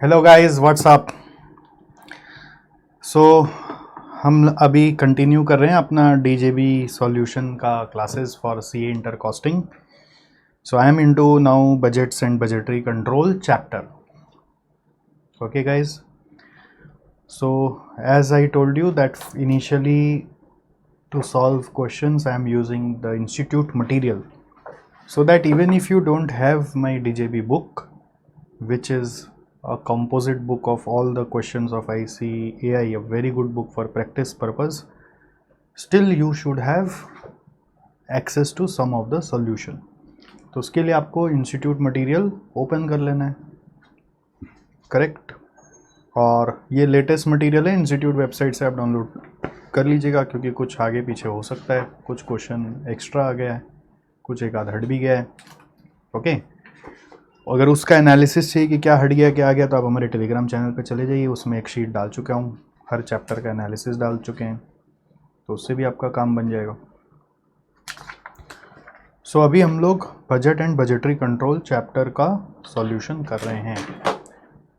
Hello guys, what's up. So हम अभी continue कर रहे हैं अपना डीजेबी सॉल्यूशन का classes for CA inter costing. So I am into now budgets and budgetary control chapter. Okay guys, so as I told you that initially to solve questions I am using the institute material, so that even if you don't have my DJB book, which is a composite book of all the questions of ICAI, a very good book for practice purpose, still you should have access to some of the solution. तो उसके लिए आपको institute material open कर लेना है, correct. और ये latest material है, इंस्टीट्यूट वेबसाइट से आप डाउनलोड कर लीजिएगा, क्योंकि कुछ आगे पीछे हो सकता है, कुछ क्वेश्चन एक्स्ट्रा आ गया है, कुछ एक आध हट भी गया है। ओके, अगर उसका एनालिसिस चाहिए कि क्या हट गया क्या आ गया, तो आप हमारे टेलीग्राम चैनल पर चले जाइए, उसमें एक शीट डाल चुका हूँ, हर चैप्टर का एनालिसिस डाल चुके हैं, तो उससे भी आपका काम बन जाएगा। सो अभी हम लोग budget and budgetary control chapter का सॉल्यूशन कर रहे हैं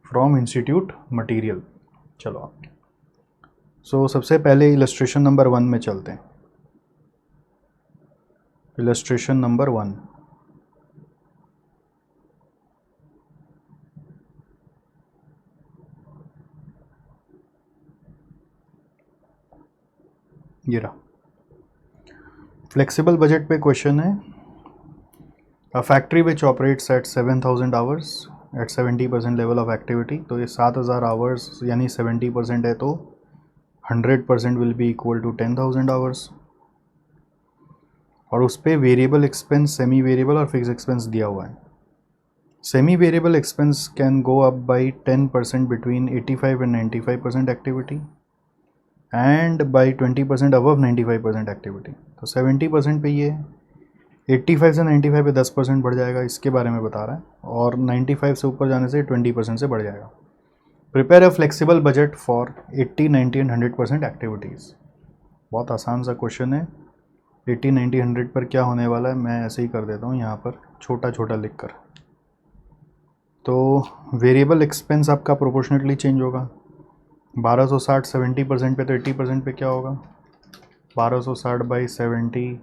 फ्रॉम इंस्टीट्यूट मटेरियल। चलो आप, सो सबसे पहले इलस्ट्रेशन नंबर 1 में चलते हैं। इलस्ट्रेशन नंबर 1, ये रहा। फ्लेक्सिबल बजट पे क्वेश्चन है, a factory which operates at 7000 hours at 70% level of activity. तो ये 7000 आवर्स यानी 70% है, तो 100% will be equal to 10,000 hours. और उस पर वेरिएबल एक्सपेंस, सेमी वेरिएबल और फिक्स एक्सपेंस दिया हुआ है। Semi variable expense can go up by 10% between 85 and 95% activity and by 20% above 95% activity. तो 70% पे ये है, 85 से 95 पे 10% बढ़ जाएगा, इसके बारे में बता रहा है। और 95 से ऊपर जाने से 20% से बढ़ जाएगा। Prepare a flexible budget for 80, 90 and 100% activities. बहुत आसान सा क्वेश्चन है। 80, 90, 100 पर क्या होने वाला है, मैं ऐसे ही कर देता हूँ यहाँ पर छोटा छोटा लिख कर। तो वेरिएबल एक्सपेंस आपका प्रोपोर्शनेटली चेंज होगा। 1260 70% पे, तो 80% पे क्या होगा, 1260 बाई 70,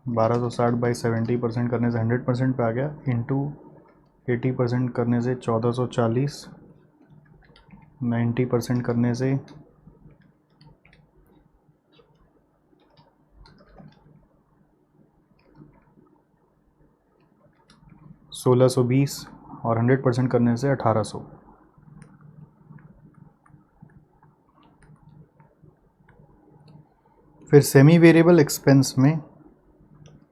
1260 बाई 70% करने से 100% पे आ गया, इंटू 80% करने से 1440, 90% करने से 1620 और 100% करने से 1800। फिर सेमी वेरिएबल एक्सपेंस में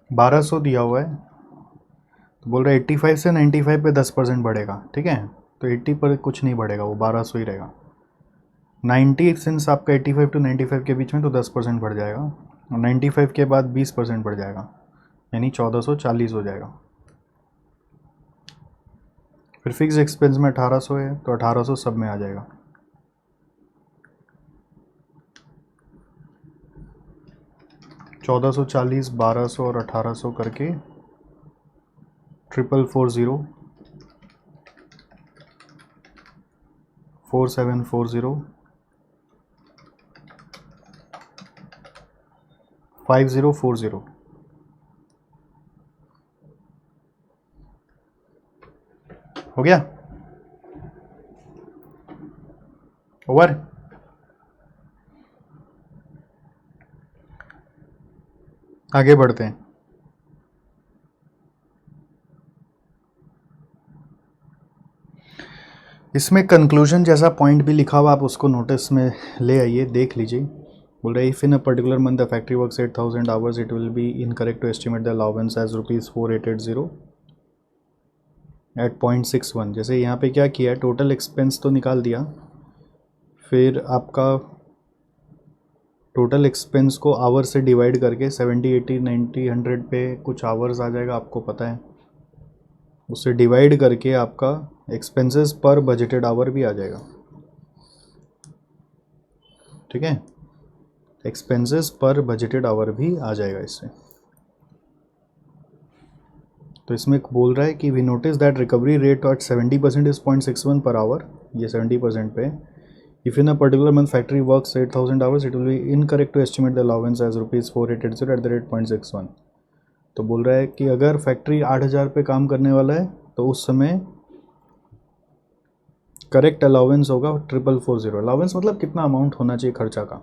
1200 दिया हुआ है, तो बोल रहा है 85 से 95 पे 10% बढ़ेगा, ठीक है। तो 80 पर कुछ नहीं बढ़ेगा, वो 1200 ही रहेगा। 90 सिंस आपका 85 टू 95 के बीच में, तो 10% बढ़ जाएगा। और 95 के बाद 20% बढ़ जाएगा, यानी 1440 हो जाएगा। फिर फिक्स एक्सपेंस में 1800 है, तो 1800 सब में आ जाएगा। चौदह सौ 1200 और 1800 करके 4440, 4740, 5040। हो गया, ओवर। आगे बढ़ते हैं। इसमें कंक्लूजन जैसा पॉइंट भी लिखा हुआ, आप उसको नोटिस में ले आइए, देख लीजिए। बोल रहे if in a particular month the factory works 8000 hours, it will be incorrect to estimate the allowance as ₹4880 at 0.61। जैसे यहाँ पे क्या किया है, टोटल एक्सपेंस तो निकाल दिया, फिर आपका टोटल एक्सपेंस को आवर से डिवाइड करके 70, 80, 90, 100 पे कुछ आवर्स आ जाएगा, आपको पता है। उससे डिवाइड करके आपका एक्सपेंसेस पर बजटेड आवर भी आ जाएगा, ठीक है। एक्सपेंसेस पर बजटेड आवर भी आ जाएगा इससे। तो इसमें बोल रहा है कि we notice that recovery rate at 70% is 0.61 per hour, ये 70% पे। If in a particular month factory works 8,000 hours it will be incorrect to estimate the allowance as ₹4880 at the rate 0.61। तो बोल रहा है कि अगर फैक्ट्री 8,000 पे काम करने वाला है तो उस समय करेक्ट अलाउंस होगा 4440। अलाउंस मतलब कितना अमाउंट होना चाहिए खर्चा का,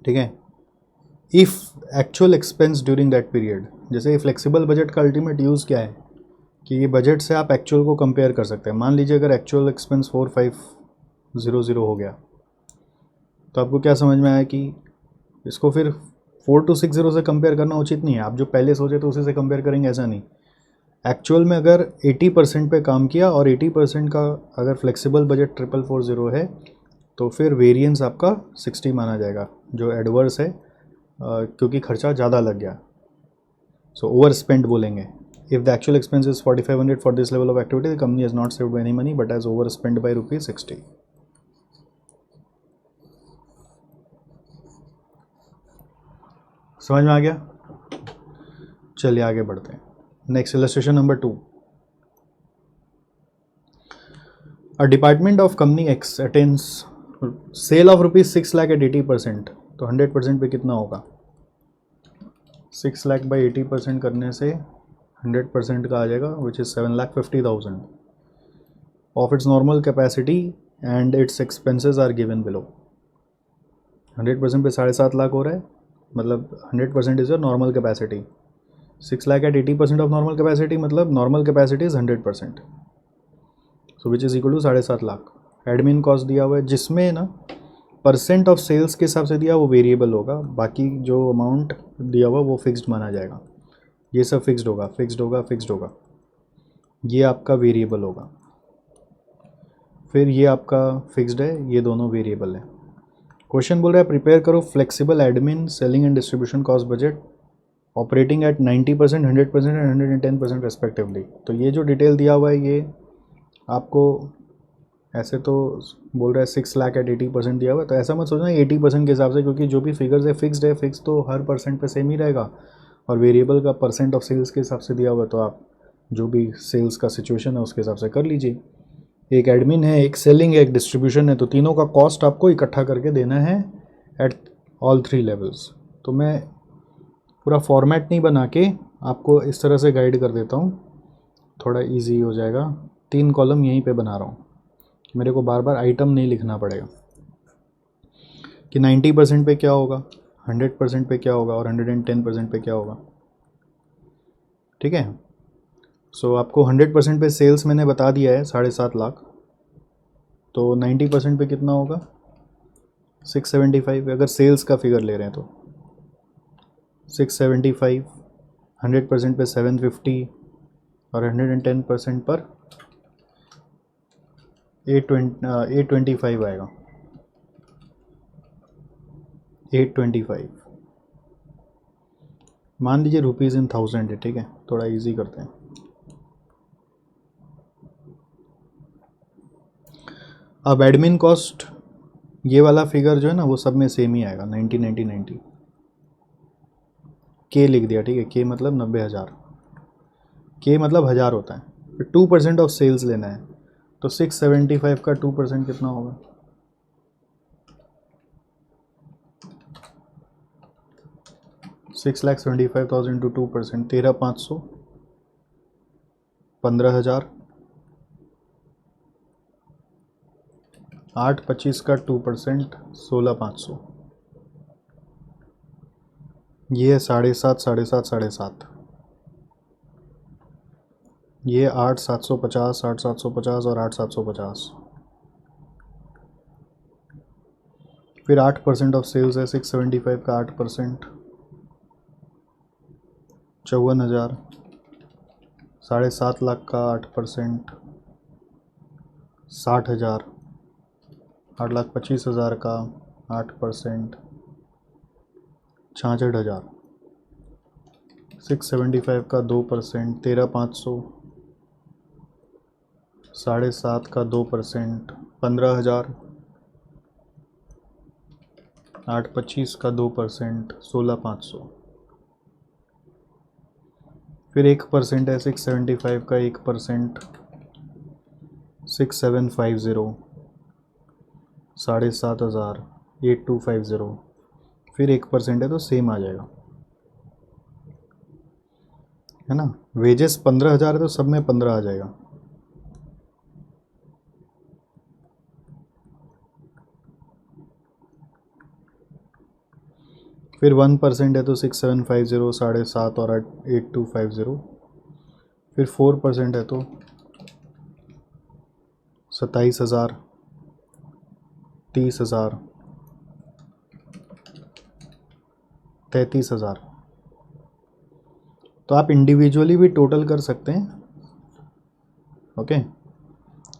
ठीक है। If actual expense during that period, जैसे फ्लेक्सिबल बजट का अल्टीमेट यूज़ क्या है कि ये बजट से आप एक्चुअल को कंपेयर कर सकते हैं। मान लीजिए अगर एक्चुअल एक्सपेंस 4500 हो गया तो आपको क्या समझ में आया कि इसको फिर 4260 से कंपेयर करना उचित नहीं है। आप जो पहले सोचे तो उसी से कंपेयर करेंगे, ऐसा नहीं। एक्चुअल में अगर 80% पे काम किया और 80% का अगर फ्लेक्सिबल बजट 4440 है तो फिर वेरिएंस आपका 60 माना जाएगा, जो एडवर्स है क्योंकि खर्चा ज़्यादा लग गया। सो ओवर स्पेंड बोलेंगे। If the actual expense is 4500 for this level of activity the company has not saved any money but has overspend by ₹60। समझ में आ गया? चलिए आगे बढ़ते हैं। Next illustration number 2। A department of company X attains sale of ₹6 lakh at 80%। तो 100% पे कितना होगा? 6 लाख बाई 80% करने से 100% का आ जाएगा which is 7,50,000 of its normal capacity and its expenses are given below. 100% पे 7.5 लाख हो रहा है, मतलब 100% is your normal capacity. 6 lakh at 80% of normal capacity मतलब normal capacity is 100%, so which is equal to 7.5 lakh. Admin cost दिया हुआ है जिसमें ना परसेंट ऑफ सेल्स के हिसाब से दिया वो वेरिएबल होगा, बाकी जो अमाउंट दिया हुआ वो फिक्स्ड माना जाएगा। ये सब फिक्स्ड होगा, फिक्स्ड होगा, फिक्स्ड होगा। ये आपका वेरिएबल होगा, फिर ये आपका फिक्स्ड है, ये दोनों वेरिएबल है। क्वेश्चन बोल रहा है प्रिपेयर करो flexible admin selling and distribution cost budget operating eight 90%, 100% and 110% respectively. तो ये जो डिटेल दिया हुआ है ये आपको ऐसे तो बोल रहा है 6 लाख एट 80% दिया हुआ है, तो ऐसा मत सोचना 80% के हिसाब से, क्योंकि जो भी फिगर्स है फिक्स्ड है, फिक्स तो हर परसेंट पे सेम ही रहेगा, और वेरिएबल का परसेंट ऑफ सेल्स के हिसाब से दिया हुआ है, तो आप जो भी सेल्स का सिचुएशन है उसके हिसाब से कर लीजिए। एक एडमिन है, एक सेलिंग है, एक डिस्ट्रीब्यूशन है, तो तीनों का कॉस्ट आपको इकट्ठा करके देना है एट ऑल 3 लेवल्स। तो मैं पूरा फॉर्मेट नहीं बना के आपको इस तरह से गाइड कर देता हूँ, थोड़ा इजी हो जाएगा। 3 कॉलम यहीं पे बना रहा हूँ, मेरे को बार बार आइटम नहीं लिखना पड़ेगा कि 90% पे क्या होगा, 100% पे क्या होगा और 110% पे क्या होगा, ठीक है। सो आपको 100% पे सेल्स मैंने बता दिया है 7.5 लाख, तो 90% पे कितना होगा 675। अगर सेल्स का फिगर ले रहे हैं तो 675, 100% पे 750 और 110% पर 825 आएगा, 825। मान लीजिए रुपीज़ इन 1000 है, ठीक है, थोड़ा इजी करते हैं। अब एडमिन कॉस्ट ये वाला फिगर जो है ना वो सब में सेम ही आएगा, 90 90 90। के लिख दिया, ठीक है, के मतलब 90,000, के मतलब 1000 होता है। फिर 2% ऑफ सेल्स लेना है, तो 675 का 2% कितना होगा, 6,75,000 टू 2%, 13,500, 15,000, 8,25 का 2%, 16,500। ये है 7.5, 7.5, 7.5। ये 8,750, 8,750 और 8,750। फिर 8% ऑफ सेल्स है, 675 का 8%, 54,000, 7.5 लाख का 8%, 60,000, 8,25,000 का 8%, 66,000, 675 का 2%, 13,500, 7.5 का 2%, 15,000, 8,25 का 2%, 16,500। फिर 1% है 675 का 1%, 6750, 7,500, 8250, फिर 1% है तो सेम आ जाएगा, है ना। वेजेस 15,000 है तो सब में 15 आ जाएगा। फिर 1% है तो 6750, 7.5 और 8250, फिर 4% है तो 27,000, 30,000, 33,000। तो आप इंडिविजुअली भी टोटल कर सकते हैं, ओके।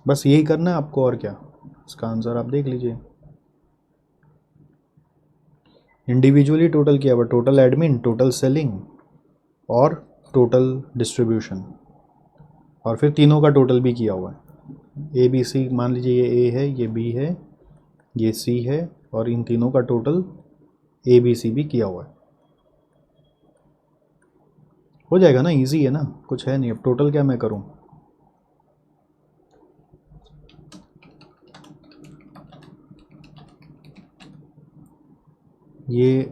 बस यही करना है आपको, और क्या, इसका आंसर आप देख लीजिए। इंडिविजुअली टोटल किया हुआ, टोटल एडमिन, टोटल सेलिंग और टोटल डिस्ट्रीब्यूशन, और फिर तीनों का टोटल भी किया हुआ है। ए बी सी, मान लीजिए ये ए है, ये बी है, ये सी है, और इन तीनों का टोटल ए बी सी भी किया हुआ है। हो जाएगा ना, इजी है ना, कुछ है नहीं। अब टोटल क्या मैं करूं, ये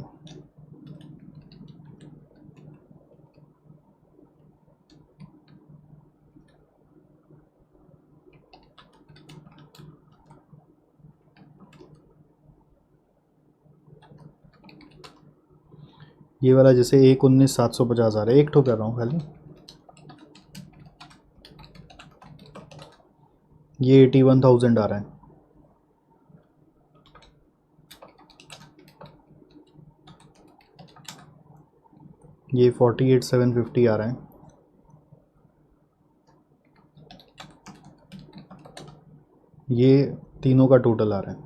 ये वाला जैसे 1,19,750 आ रहा है, एक ठो कर रहा हूँ खाली, ये 81,000 आ रहा है, ये 48,750 आ रहा है, ये तीनों का टोटल आ रहा है।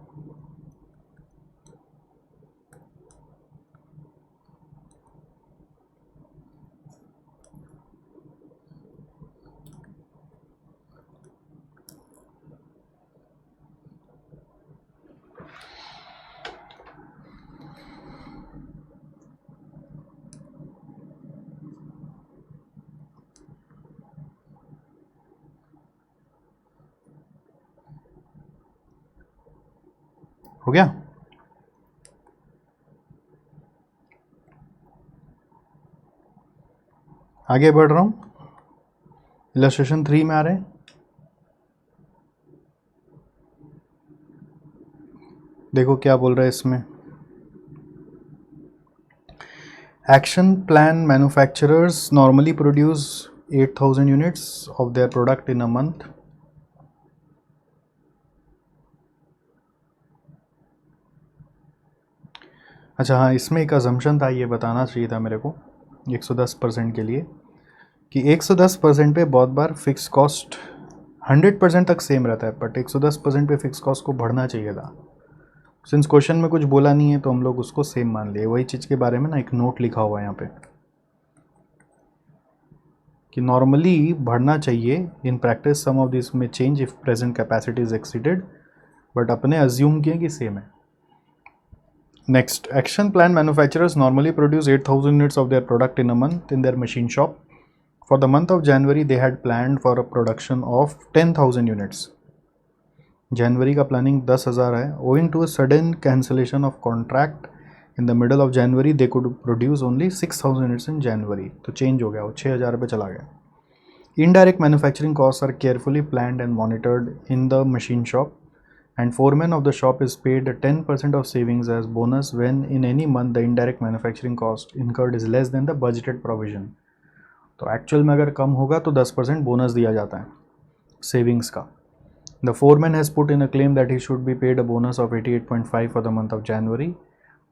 हो गया। आगे बढ़ रहा हूँ, इलस्ट्रेशन 3 में आ रहे हैं। देखो क्या बोल रहा है इसमें, action plan manufacturers normally produce 8,000 units of their product in a month. अच्छा हाँ, इसमें एक अजम्पशन था, ये बताना चाहिए था मेरे को 110% के लिए, कि 110% पे बहुत बार फिक्स कॉस्ट 100% तक सेम रहता है, बट 110% पे फिक्स कॉस्ट को बढ़ना चाहिए था। सिंस क्वेश्चन में कुछ बोला नहीं है तो हम लोग उसको सेम मान लिए। वही चीज़ के बारे में ना एक नोट लिखा हुआ है यहाँ पे कि नॉर्मली बढ़ना चाहिए, in practice some of this में change if present capacity is exceeded, but अपने अज्यूम किए कि सेम है। Next, action plan manufacturers normally produce 8,000 units of their product in a month in their machine shop. For the month of January, they had planned for a production of 10,000 units. जनवरी का planning 10,000 है। Owing to a sudden cancellation of contract in the middle of January, they could produce only 6,000 units in January. तो change हो गया, वो 6,000 पे चला गया। Indirect manufacturing costs are carefully planned and monitored in the machine shop, and foreman of the shop is paid 10% of savings as bonus when in any month the indirect manufacturing cost incurred is less than the budgeted provision. तो actual में अगर कम होगा तो 10% bonus दिया जाता है savings का। The foreman has put in a claim that he should be paid a bonus of 88.5 for the month of January.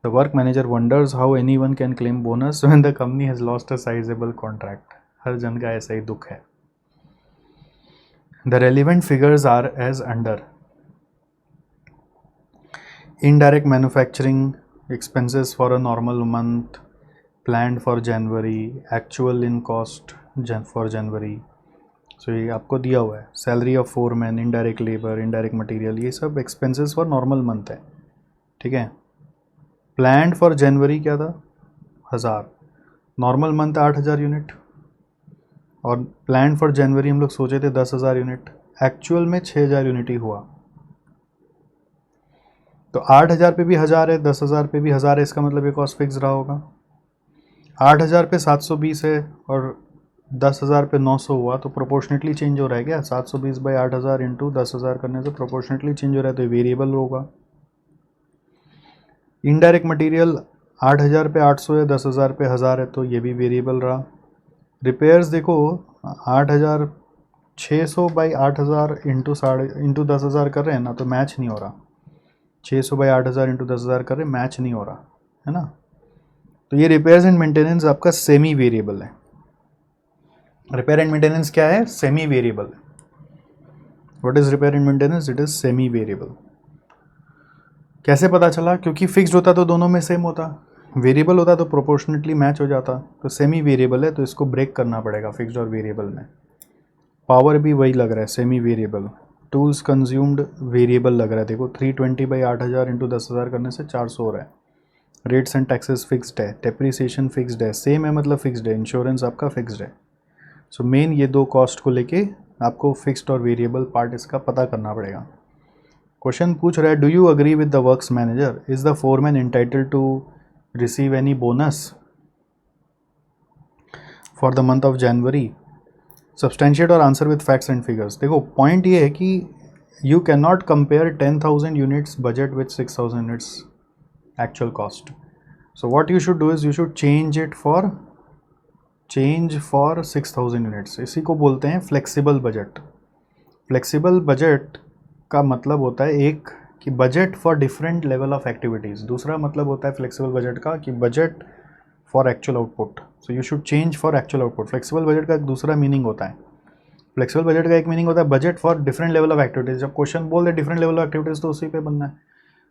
The work manager wonders how anyone can claim bonus when the company has lost a sizable contract. हर जन का ऐसा ही दुख है। The relevant figures are as under. Indirect manufacturing expenses for a normal month, planned for January, actual in cost for January। सो ये आपको दिया हुआ है। Salary of foreman, indirect labour, indirect material, ये सब एक्सपेंसेस फॉर नॉर्मल मंथ है, ठीक है। प्लान्ड फॉर जनवरी क्या था, 1,000, नॉर्मल मंथ 8,000 यूनिट, और प्लान फॉर जनवरी हम लोग सोचे थे 10,000 यूनिट, एक्चुअल में 6,000 यूनिट ही हुआ। तो 8,000 पे भी 1,000 है, 10,000 पे भी 1,000 है, इसका मतलब ये कॉस्ट फिक्स रहा होगा। 8,000 पे 720 है और 10,000 पे 900 हुआ, तो प्रोपोर्शनेटली चेंज हो रहा है क्या? 720 बाई 8,000 इंटू 10,000 करने से प्रोपोर्शनेटली चेंज हो रहा है, तो ये वेरिएबल होगा। इनडायरेक्ट मटेरियल 8,000 पे 800 है, 10,000 पे 1,000 है, तो ये भी वेरिएबल रहा। रिपेयर्स देखो 8,000 600 बाई 8,000 इंटू 10,000 कर रहे हैं ना, तो मैच नहीं हो रहा। 600 बाई 8,000 इंटू 10,000 कर रहे हैं, मैच नहीं हो रहा है ना। तो ये रिपेयर्स एंड मेंटेनेंस आपका सेमी वेरिएबल है। रिपेयर एंड मेंटेनेंस क्या है? Semi variable. What is repair and maintenance? It is semi variable. कैसे पता चला? क्योंकि फिक्स्ड होता तो दोनों में सेम होता, वेरिएबल होता तो प्रोपोर्शनेटली मैच हो जाता। तो सेमी वेरिएबल है, तो इसको ब्रेक करना पड़ेगा फिक्स्ड और वेरिएबल में। पावर भी वही लग रहा है, semi variable. Tools consumed variable लग रहा है, देखो 320 बाई 8,000 इंटू 10,000 करने से 400 हो रहा है। रेट्स एंड टैक्सेस फिक्स्ड है, डेप्रिसिएशन फिक्स्ड है, सेम है मतलब फिक्स्ड है, इंश्योरेंस आपका फिक्स्ड है। सो मेन ये दो कॉस्ट को लेके आपको फिक्स्ड और वेरिएबल पार्ट इसका पता करना पड़ेगा। क्वेश्चन पूछ रहा है, do you agree with the works manager? Is the foreman entitled to receive any bonus for the month of January? Substantiate और answer with facts and figures. देखो पॉइंट ये है कि यू कैन नॉट कंपेयर 10,000 units budget with 6,000 units actual cost. So what you should do is you should change for 6,000 units. इसी को बोलते हैं फ्लेक्सिबल बजट। फ्लेक्सिबल बजट का मतलब होता है एक कि budget for different level of activities, दूसरा मतलब होता है फ्लेक्सिबल बजट का कि budget for actual output. So you should change for actual output. Flexible budget का एक दूसरा मीनिंग होता है, फ्लेक्सिबल बजट का एक मीनिंग होता है budget for different level of activities. जब क्वेश्चन बोल they different level of activities तो उसी पे बनना है,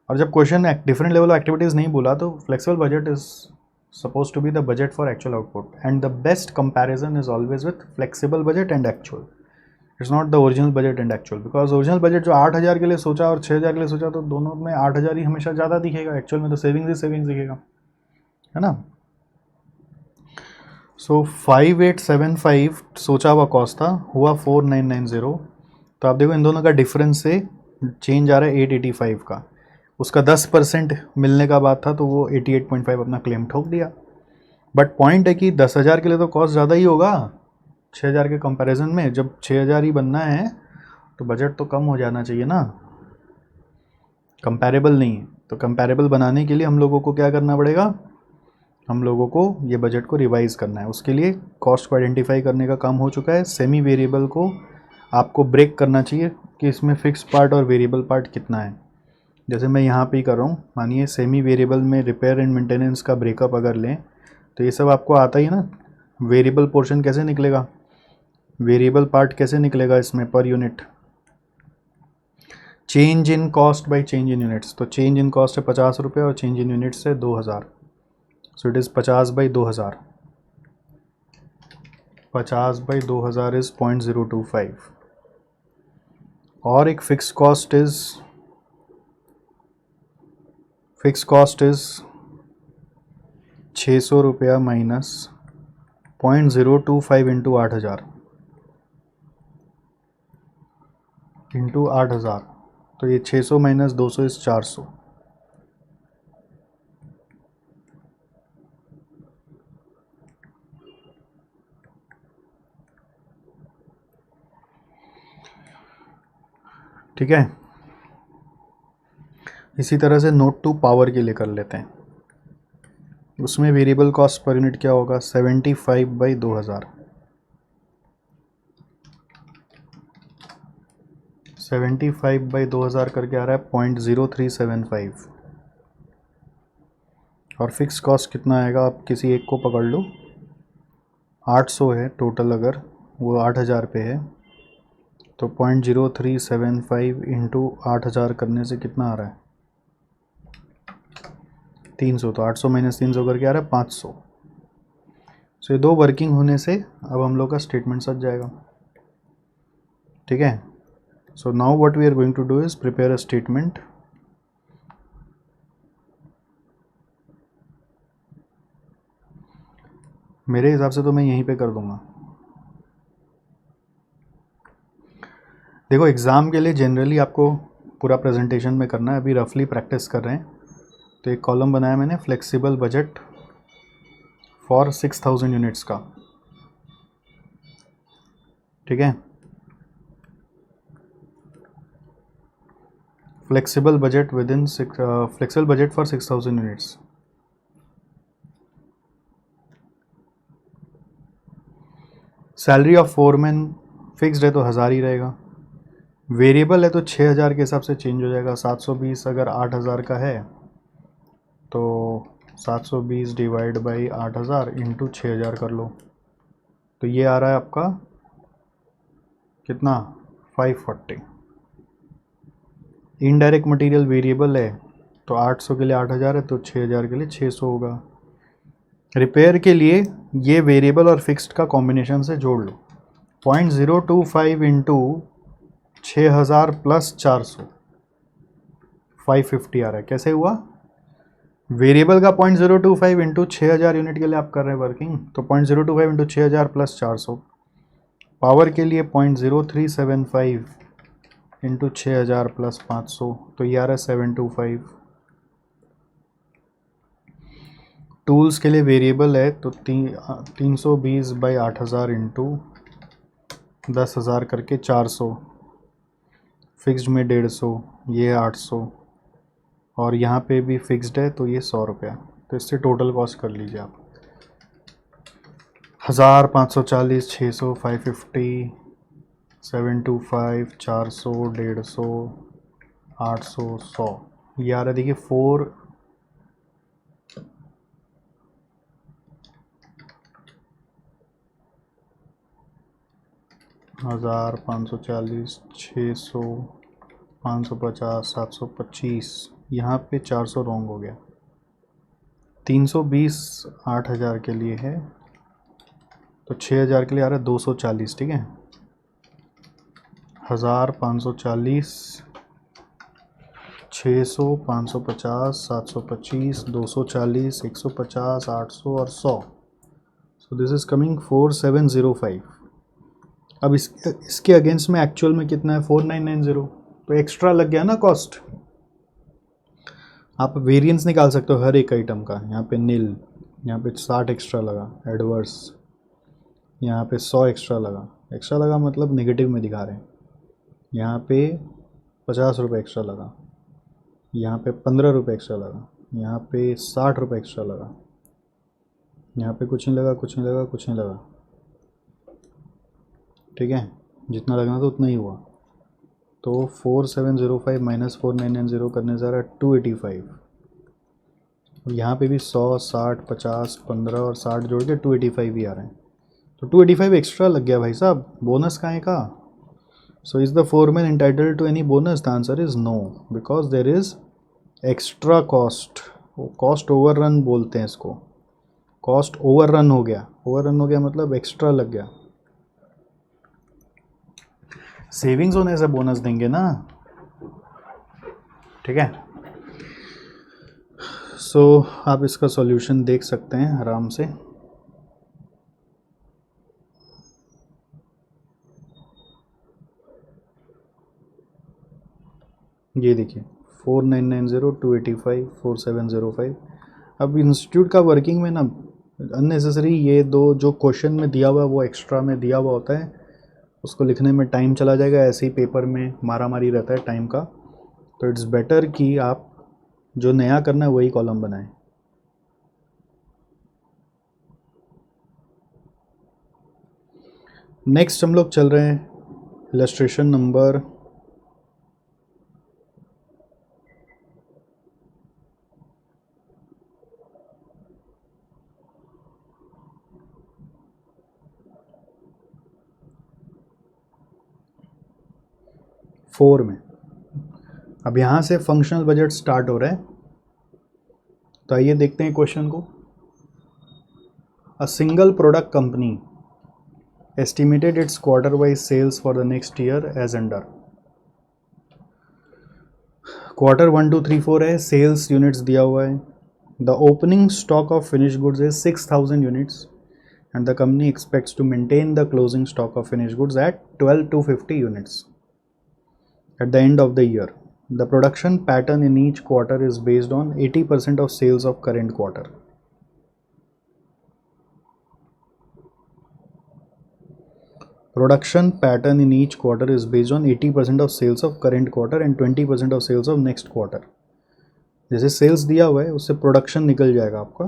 और जब question different level of activities नहीं बोला तो flexible budget is supposed to be the budget for actual output, and the best comparison is always with flexible budget and actual. It's not the original budget and actual, because original budget जो 8,000 के लिए सोचा और 6,000 के लिए सोचा तो दोनों में 8,000 ही हमेशा ज़्यादा दिखेगा, एक्चुअल में तो सेविंग्स ही सेविंग्स दिखेगा, है ना। सो 5,875 सोचा हुआ कॉस्ट था, हुआ 4,990। तो आप देखो इन दोनों का डिफरेंस से चेंज आ रहा है 885 का। उसका 10% मिलने का बात था, तो वो 88.5 अपना क्लेम ठोक दिया। बट पॉइंट है कि 10,000 के लिए तो कॉस्ट ज़्यादा ही होगा 6,000 के कंपैरिजन में। जब 6,000 ही बनना है तो बजट तो कम हो जाना चाहिए ना, कंपैरेबल नहीं है। तो कंपैरेबल बनाने के लिए हम लोगों को क्या करना पड़ेगा? हम लोगों को ये बजट को रिवाइज करना है। उसके लिए कॉस्ट को आइडेंटिफाई करने का काम हो चुका है। सेमी वेरिएबल को आपको ब्रेक करना चाहिए कि इसमें फिक्स पार्ट और वेरिएबल पार्ट कितना है। जैसे मैं यहाँ पे ही कर रहा हूँ, मानिए सेमी वेरिएबल में रिपेयर एंड मेंटेनेंस का ब्रेकअप अगर लें तो ये सब आपको आता ही है ना। वेरिएबल पोर्शन कैसे निकलेगा, वेरिएबल पार्ट कैसे निकलेगा इसमें per unit? Change in cost by change in units. तो चेंज इन कॉस्ट है 50 रुपये और चेंज इन यूनिट्स है 2,000। So it is 50 by 2,000। 50 by 2,000 is 0.025। और एक फिक्स कॉस्ट इज़ 600 रुपया माइनस 0.025 इंटू 8,000 इंटू 8,000। तो ये 600 माइनस 200 इज़ 400। ठीक है, इसी तरह से नोट टू पावर के लिए कर लेते हैं। उसमें वेरिएबल कॉस्ट पर यूनिट क्या होगा? 75 बाई 2,000। 75 बाई 2,000 करके आ रहा है 0.0375। और फिक्स कॉस्ट कितना आएगा? आप किसी एक को पकड़ लो, 800 है टोटल, अगर वो 8,000 पे है तो 0.0375 इंटू 8,000 करने से कितना आ रहा है? 300। तो 800 माइनस 300 करके आ रहा है 500। सो ये दो वर्किंग होने से अब हम लोग का स्टेटमेंट सज जाएगा। ठीक है, so now what we are going to do is prepare a statement. मेरे हिसाब से तो मैं यहीं पे कर दूंगा, देखो एग्ज़ाम के लिए जनरली आपको पूरा प्रेजेंटेशन में करना है, अभी रफली प्रैक्टिस कर रहे हैं। तो एक कॉलम बनाया मैंने, फ्लेक्सिबल बजट फॉर 6000 यूनिट्स का, ठीक है। Flexible budget flexible budget for 6000 units. Salary of foreman fixed है तो 1000 ही रहेगा, वेरिएबल है तो 6000 के हिसाब से चेंज हो जाएगा। 720 अगर 8000 का है तो 720 डिवाइड बाई 8000 इंटू 6000 कर लो, तो ये आ रहा है आपका कितना, 540। इनडायरेक्ट मटेरियल वेरिएबल है तो 800 के लिए 8000 है तो 6000 के लिए 600 होगा। रिपेयर के लिए ये वेरिएबल और फिक्स्ड का कॉम्बिनेशन से जोड़ लो, 0.025 इंटू 6000 प्लस 400, 550 आ रहा है। कैसे हुआ, वेरिएबल का 0.025 इंटू 6000 यूनिट के लिए आप कर रहे हैं वर्किंग, तो 0.025 इंटू 6000 प्लस 400। पावर के लिए 0.0375 इंटू 6000 प्लस 500, तो ये आ रहा है 725। टूल्स के लिए वेरिएबल है तो 320 बाई 8000 इंटू 10,000 करके 400, फिक्स्ड में 150, ये 800, और यहाँ पे भी फिक्स्ड है तो ये 100 रुपया। तो इससे टोटल कॉस्ट कर लीजिए आप, 1000, 540, 600, 550, 725, 400, 150, 800, 100, ये आ रहा है देखिए 1000, 540, 600, 550, 725, यहाँ पे 400 रॉन्ग हो गया। 320 8000 के लिए है तो 6000 के लिए आ रहा है 240, ठीक है। 1000, 540, 600, 550, 725, 240, 150, 800 और 100, सो दिस इज़ कमिंग 4705। अब इसके अगेंस्ट में एक्चुअल में कितना है, 4990, तो एक्स्ट्रा लग गया ना कॉस्ट। आप वेरिएंस निकाल सकते हो हर एक आइटम का, यहाँ पे नील, यहाँ पे 60 एक्स्ट्रा लगा, एडवर्स यहाँ पे 100 एक्स्ट्रा लगा मतलब नेगेटिव में दिखा रहे हैं। यहाँ पे 50 रुपये एक्स्ट्रा लगा, यहाँ पे 15 रुपये एक्स्ट्रा लगा, यहाँ पे 60 रुपये एक्स्ट्रा लगा, यहाँ पे कुछ नहीं लगा, कुछ नहीं लगा, कुछ नहीं लगा, ठीक है। जितना लगना था उतना ही हुआ। तो 4705 माइनस 4990 करने जा रहा है 285, और यहाँ पे भी 100, 60, 50, 15 और 60 जोड़ के 285 ही आ रहे हैं। तो 285 एक्स्ट्रा लग गया भाई साहब, बोनस कहाँ का। So is the foreman entitled to any bonus, the answer is no, because there is extra cost. Cost overrun बोलते हैं इसको, कॉस्ट ओवर रन हो गया। ओवर रन हो गया मतलब एक्स्ट्रा लग गया। सेविंग्स होने से बोनस देंगे ना, ठीक है। सो आप इसका सॉल्यूशन देख सकते हैं आराम से। ये देखिए 4990, 285, 4705। अब इंस्टीट्यूट का वर्किंग में ना अननेसेसरी ये दो जो क्वेश्चन में दिया हुआ है वो एक्स्ट्रा में दिया हुआ होता है, उसको लिखने में टाइम चला जाएगा, ऐसे ही पेपर में मारा मारी रहता है टाइम का। तो इट्स बेटर कि आप जो नया करना है वही कॉलम बनाएं। नेक्स्ट हम लोग चल रहे हैं इलस्ट्रेशन नंबर 4 में। अब यहाँ से फंक्शनल बजट स्टार्ट हो रहा है, तो आइए देखते हैं क्वेश्चन को। A single product company estimated its quarter wise sales for the next year as under। Quarter 1, 2, 3, 4 है, सेल्स यूनिट्स दिया हुआ है। The opening stock of finish goods is 6000 units and the company expects to maintain the closing stock of finish goods at 12 to 50 units. at the end of the year. The production pattern in each quarter is based on 80% of sales of current quarter. Production pattern in each quarter is based on 80% of sales of current quarter and 20% of sales of next quarter. जैसे sales दिया हुआ है उससे production निकल जाएगा आपका,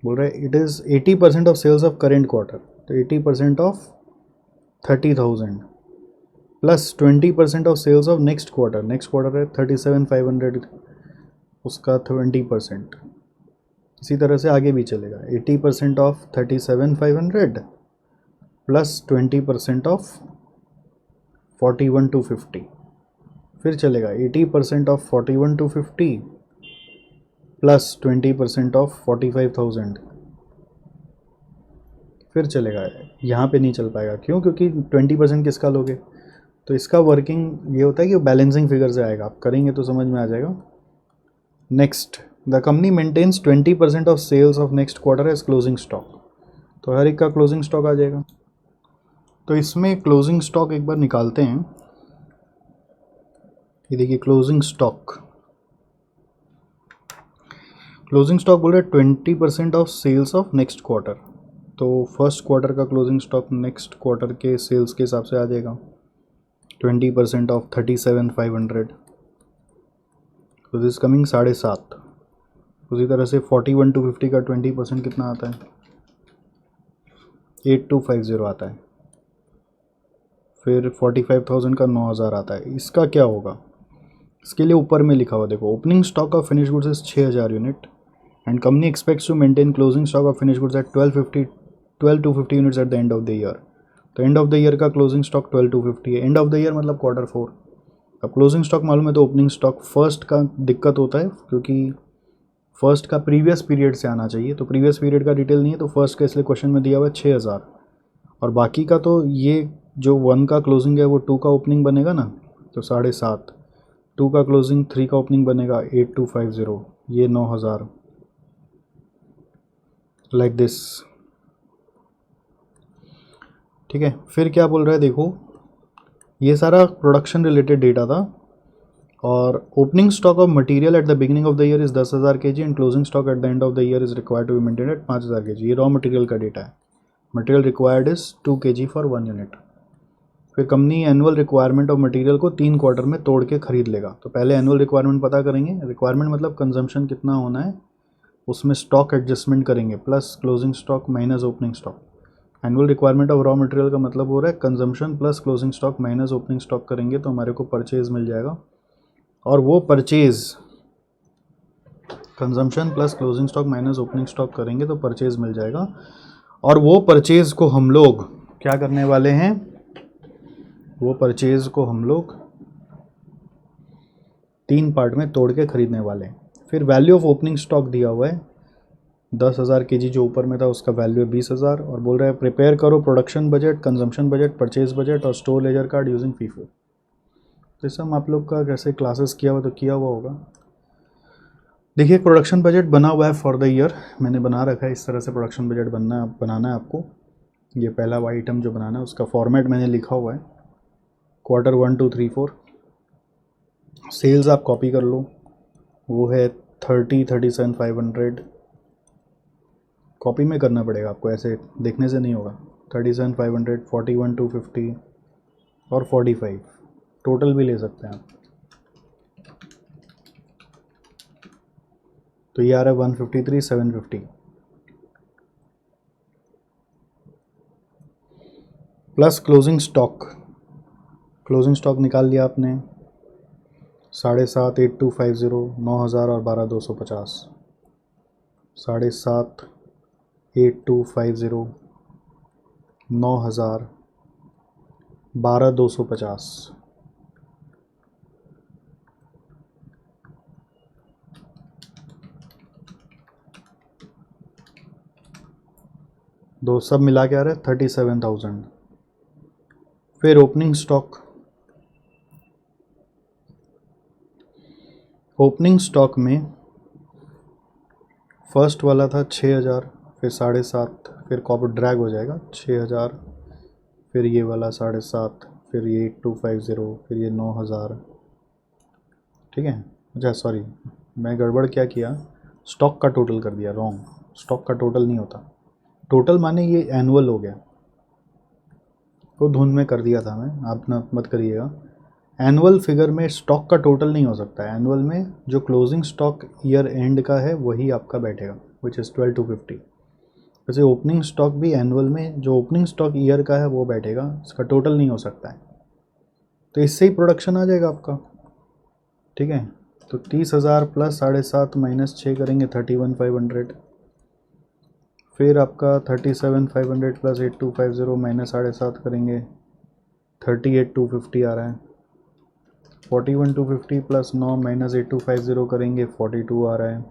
बोल रहा है it is 80% of sales of current quarter, तो 80% of 30,000 plus 20% of sales of next quarter है 37,500, उसका 20%. इसी तरह से आगे भी चलेगा. 80% ऑफ 37,500 प्लस 20% ऑफ 41,250. फिर चलेगा 80% ऑफ 41,250 प्लस 20% ऑफ 45,000. फिर चलेगा. यहाँ पे नहीं चल पाएगा. क्यों? क्योंकि 20% किसका लोगे, तो इसका वर्किंग ये होता है कि बैलेंसिंग फिगर से आएगा. आप करेंगे तो समझ में आ जाएगा. Next, the company maintains 20% of sales of next quarter as closing stock. तो हर एक का क्लोजिंग स्टॉक आ जाएगा. तो इसमें क्लोजिंग स्टॉक एक बार निकालते हैं. ये देखिए क्लोजिंग स्टॉक बोल रहे 20% of sales of next quarter. तो फर्स्ट क्वार्टर का क्लोजिंग स्टॉक नेक्स्ट क्वार्टर के सेल्स के हिसाब से आ जाएगा. 20% ऑफ 37,500, तो दिस कमिंग 7.5. उसी तरह से 41,250 का 20% कितना आता है, 8,250 आता है. फिर 45,000 का 9,000 आता है. इसका क्या होगा, इसके लिए ऊपर में लिखा हुआ देखो, opening stock of finish goods is 6,000 unit and company expects to maintain closing stock of finish goods at 12,250 units at the end of the year. तो एंड ऑफ द ईयर का क्लोजिंग स्टॉक 12,250 है. End of the year मतलब quarter 4. अब closing stock मालूम है तो opening stock first का दिक्कत होता है क्योंकि फर्स्ट का प्रीवियस पीरियड से आना चाहिए. तो प्रीवियस पीरियड का डिटेल नहीं है तो फर्स्ट का इसलिए क्वेश्चन में दिया हुआ है 6,000. और बाकी का तो ये जो 1 का क्लोजिंग है वो 2 का ओपनिंग बनेगा ना, तो 7.5. 2 का क्लोजिंग 3 का ओपनिंग बनेगा 8,250, ये 9,000 लाइक दिस. ठीक है. फिर क्या बोल रहा है देखो, ये सारा प्रोडक्शन रिलेटेड डेटा था. और opening stock of material at the beginning of the year is 10,000 kg and closing stock at the end of the year is required to be maintain at 5,000 kg. ये raw material का data है. Material required is 2 kg for 1 unit. फिर company annual requirement of material को 3 quarter में तोड़ के खरीद लेगा. तो पहले एनुअल रिक्वायरमेंट पता करेंगे. रिक्वायरमेंट मतलब कंजम्पशन कितना होना है, उसमें स्टॉक एडजस्टमेंट करेंगे plus closing stock minus opening stock. Annual requirement of raw material का मतलब हो रहा है consumption plus closing stock minus opening stock करेंगे तो हमारे को परचेज मिल जाएगा. और वो purchase consumption plus closing stock minus opening stock करेंगे तो परचेज मिल जाएगा. और वो परचेज को हम लोग क्या करने वाले हैं, वो परचेज को हम लोग 3 पार्ट में तोड़ के खरीदने वाले हैं. फिर वैल्यू ऑफ ओपनिंग स्टॉक दिया हुआ है 10,000 kg जो ऊपर में था उसका वैल्यू है 20,000. और बोल रहा है प्रिपेयर करो production budget, consumption budget, purchase budget और store ledger card using FIFO. तो सब आप लोग का कैसे क्लासेस किया हुआ तो किया हुआ होगा. देखिए प्रोडक्शन बजट बना हुआ है फॉर द ईयर, मैंने बना रखा है. इस तरह से प्रोडक्शन बजट बनाना है आपको. ये पहला आइटम जो बनाना है उसका फॉर्मेट मैंने लिखा हुआ है, क्वार्टर 1, 2, 3, 4. सेल्स आप कॉपी कर लो, वो है 37,500. कॉपी में करना पड़ेगा आपको, ऐसे देखने से नहीं होगा. 37,500, 41,250 और 45. टोटल भी ले सकते हैं आप. तो ये आ रहा है 153,750 plus closing stock. Closing stock निकाल लिया आपने 7.5, 8,250, 9,000 और 12,250. 7.5, 8,250, 9,000, 12,250. दो सब मिला के आ रहा है 37,000. फिर ओपनिंग स्टॉक. ओपनिंग स्टॉक में फर्स्ट वाला था 6,000, फिर 7.5, फिर कॉपर ड्रैग हो जाएगा 6,000, फिर ये वाला 7.5, फिर ये 8250, फिर ये 9000, ठीक है। अच्छा सॉरी, मैं गड़बड़ क्या किया, स्टॉक का टोटल कर दिया, रॉन्ग। स्टॉक का टोटल नहीं होता, टोटल माने ये एनुअल हो गया, वो धुंध में कर दिया था मैं, आप ना मत करिएगा। एनुअल फिगर में स्टॉक का टोटल नहीं हो सकता है, एनुअल में जो क्लोजिंग स्टॉक ईयर एंड का है वही आपका बैठेगा, विच इज़ 12250। वैसे ओपनिंग स्टॉक भी एनुअल में जो ओपनिंग स्टॉक ईयर का है वो बैठेगा, इसका टोटल नहीं हो सकता है। तो इससे ही प्रोडक्शन आ जाएगा आपका, ठीक है। तो 30,000 प्लस 7.5 माइनस 6 करेंगे 31,500, फिर आपका 37,500 प्लस 8250 माइनस 7.5 करेंगे 38,250 आ रहा है। 41,250 प्लस 9 माइनस 8250 करेंगे 42 आ रहा है।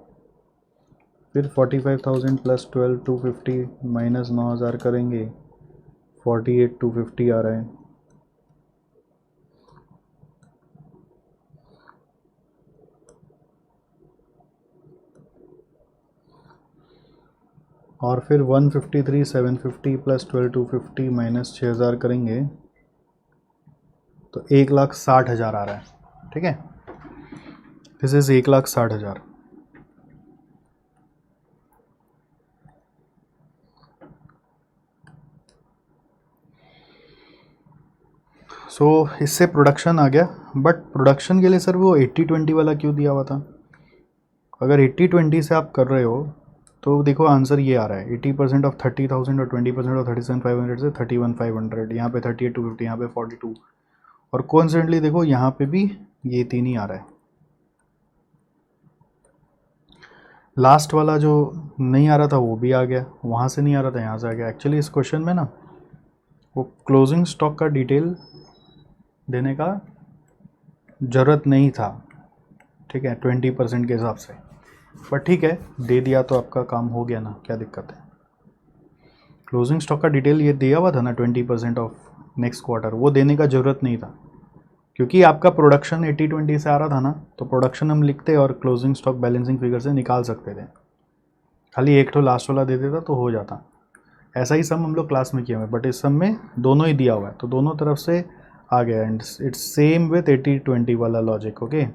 फिर 45,000 प्लस 12,250 माइनस 9,000 करेंगे 48,250 आ रहा है। और फिर 153,750 प्लस 12,250 माइनस 6,000 करेंगे तो 1,60,000 आ रहा है, ठीक है। This is 1,60,000। सो इससे प्रोडक्शन आ गया, बट प्रोडक्शन के लिए सर वो 80-20 वाला क्यों दिया हुआ था? अगर 80-20 से आप कर रहे हो तो देखो आंसर ये आ रहा है 80% ऑफ 30,000 और 20% ऑफ 37,500 से 31,500, यहाँ पे 38,250, यहाँ पे 42, और कॉन्सेंटली देखो यहाँ पे भी ये 3 ही आ रहा है। लास्ट वाला जो नहीं आ रहा था वो भी आ गया, वहाँ से नहीं आ रहा था यहाँ से आ गया। एक्चुअली इस क्वेश्चन में ना वो क्लोजिंग स्टॉक का डिटेल देने का ज़रूरत नहीं था, ठीक है, 20% के हिसाब से, पर ठीक है दे दिया तो आपका काम हो गया ना, क्या दिक्कत है। क्लोजिंग स्टॉक का डिटेल ये दिया हुआ था ना 20% ऑफ नेक्स्ट क्वार्टर, वो देने का ज़रूरत नहीं था, क्योंकि आपका प्रोडक्शन 80-20 से आ रहा था ना, तो प्रोडक्शन हम लिखते और क्लोजिंग स्टॉक बैलेंसिंग फिगर से निकाल सकते थे, खाली एक तो लास्ट वाला दे देता तो हो जाता। ऐसा ही सम हम लोग क्लास में किए हुए, बट इस सम में दोनों ही दिया हुआ है तो दोनों तरफ से आ गया, एंड इट्स सेम विथ 80-20 वाला लॉजिक, ओके।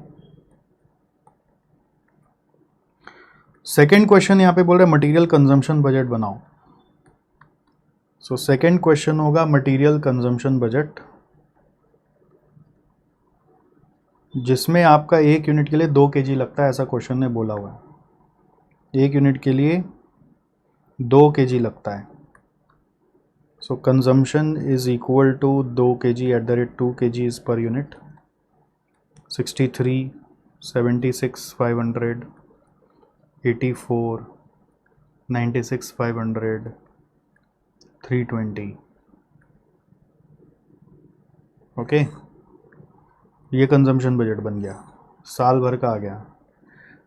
सेकेंड क्वेश्चन यहाँ पे बोल रहे हैं मटेरियल कंजम्पशन बजट बनाओ। सो सेकेंड क्वेश्चन होगा मटेरियल कंजम्पशन बजट, जिसमें आपका 1 यूनिट के लिए 2 kg लगता है, ऐसा क्वेश्चन ने बोला हुआ है। 1 यूनिट के लिए 2 kg लगता है। So consumption is equal to 2 kg at the rate 2 kg per unit, 63, 76,500, 84, 96,500, 320, okay. ये कंजम्पशन बजट बन गया, साल भर का आ गया।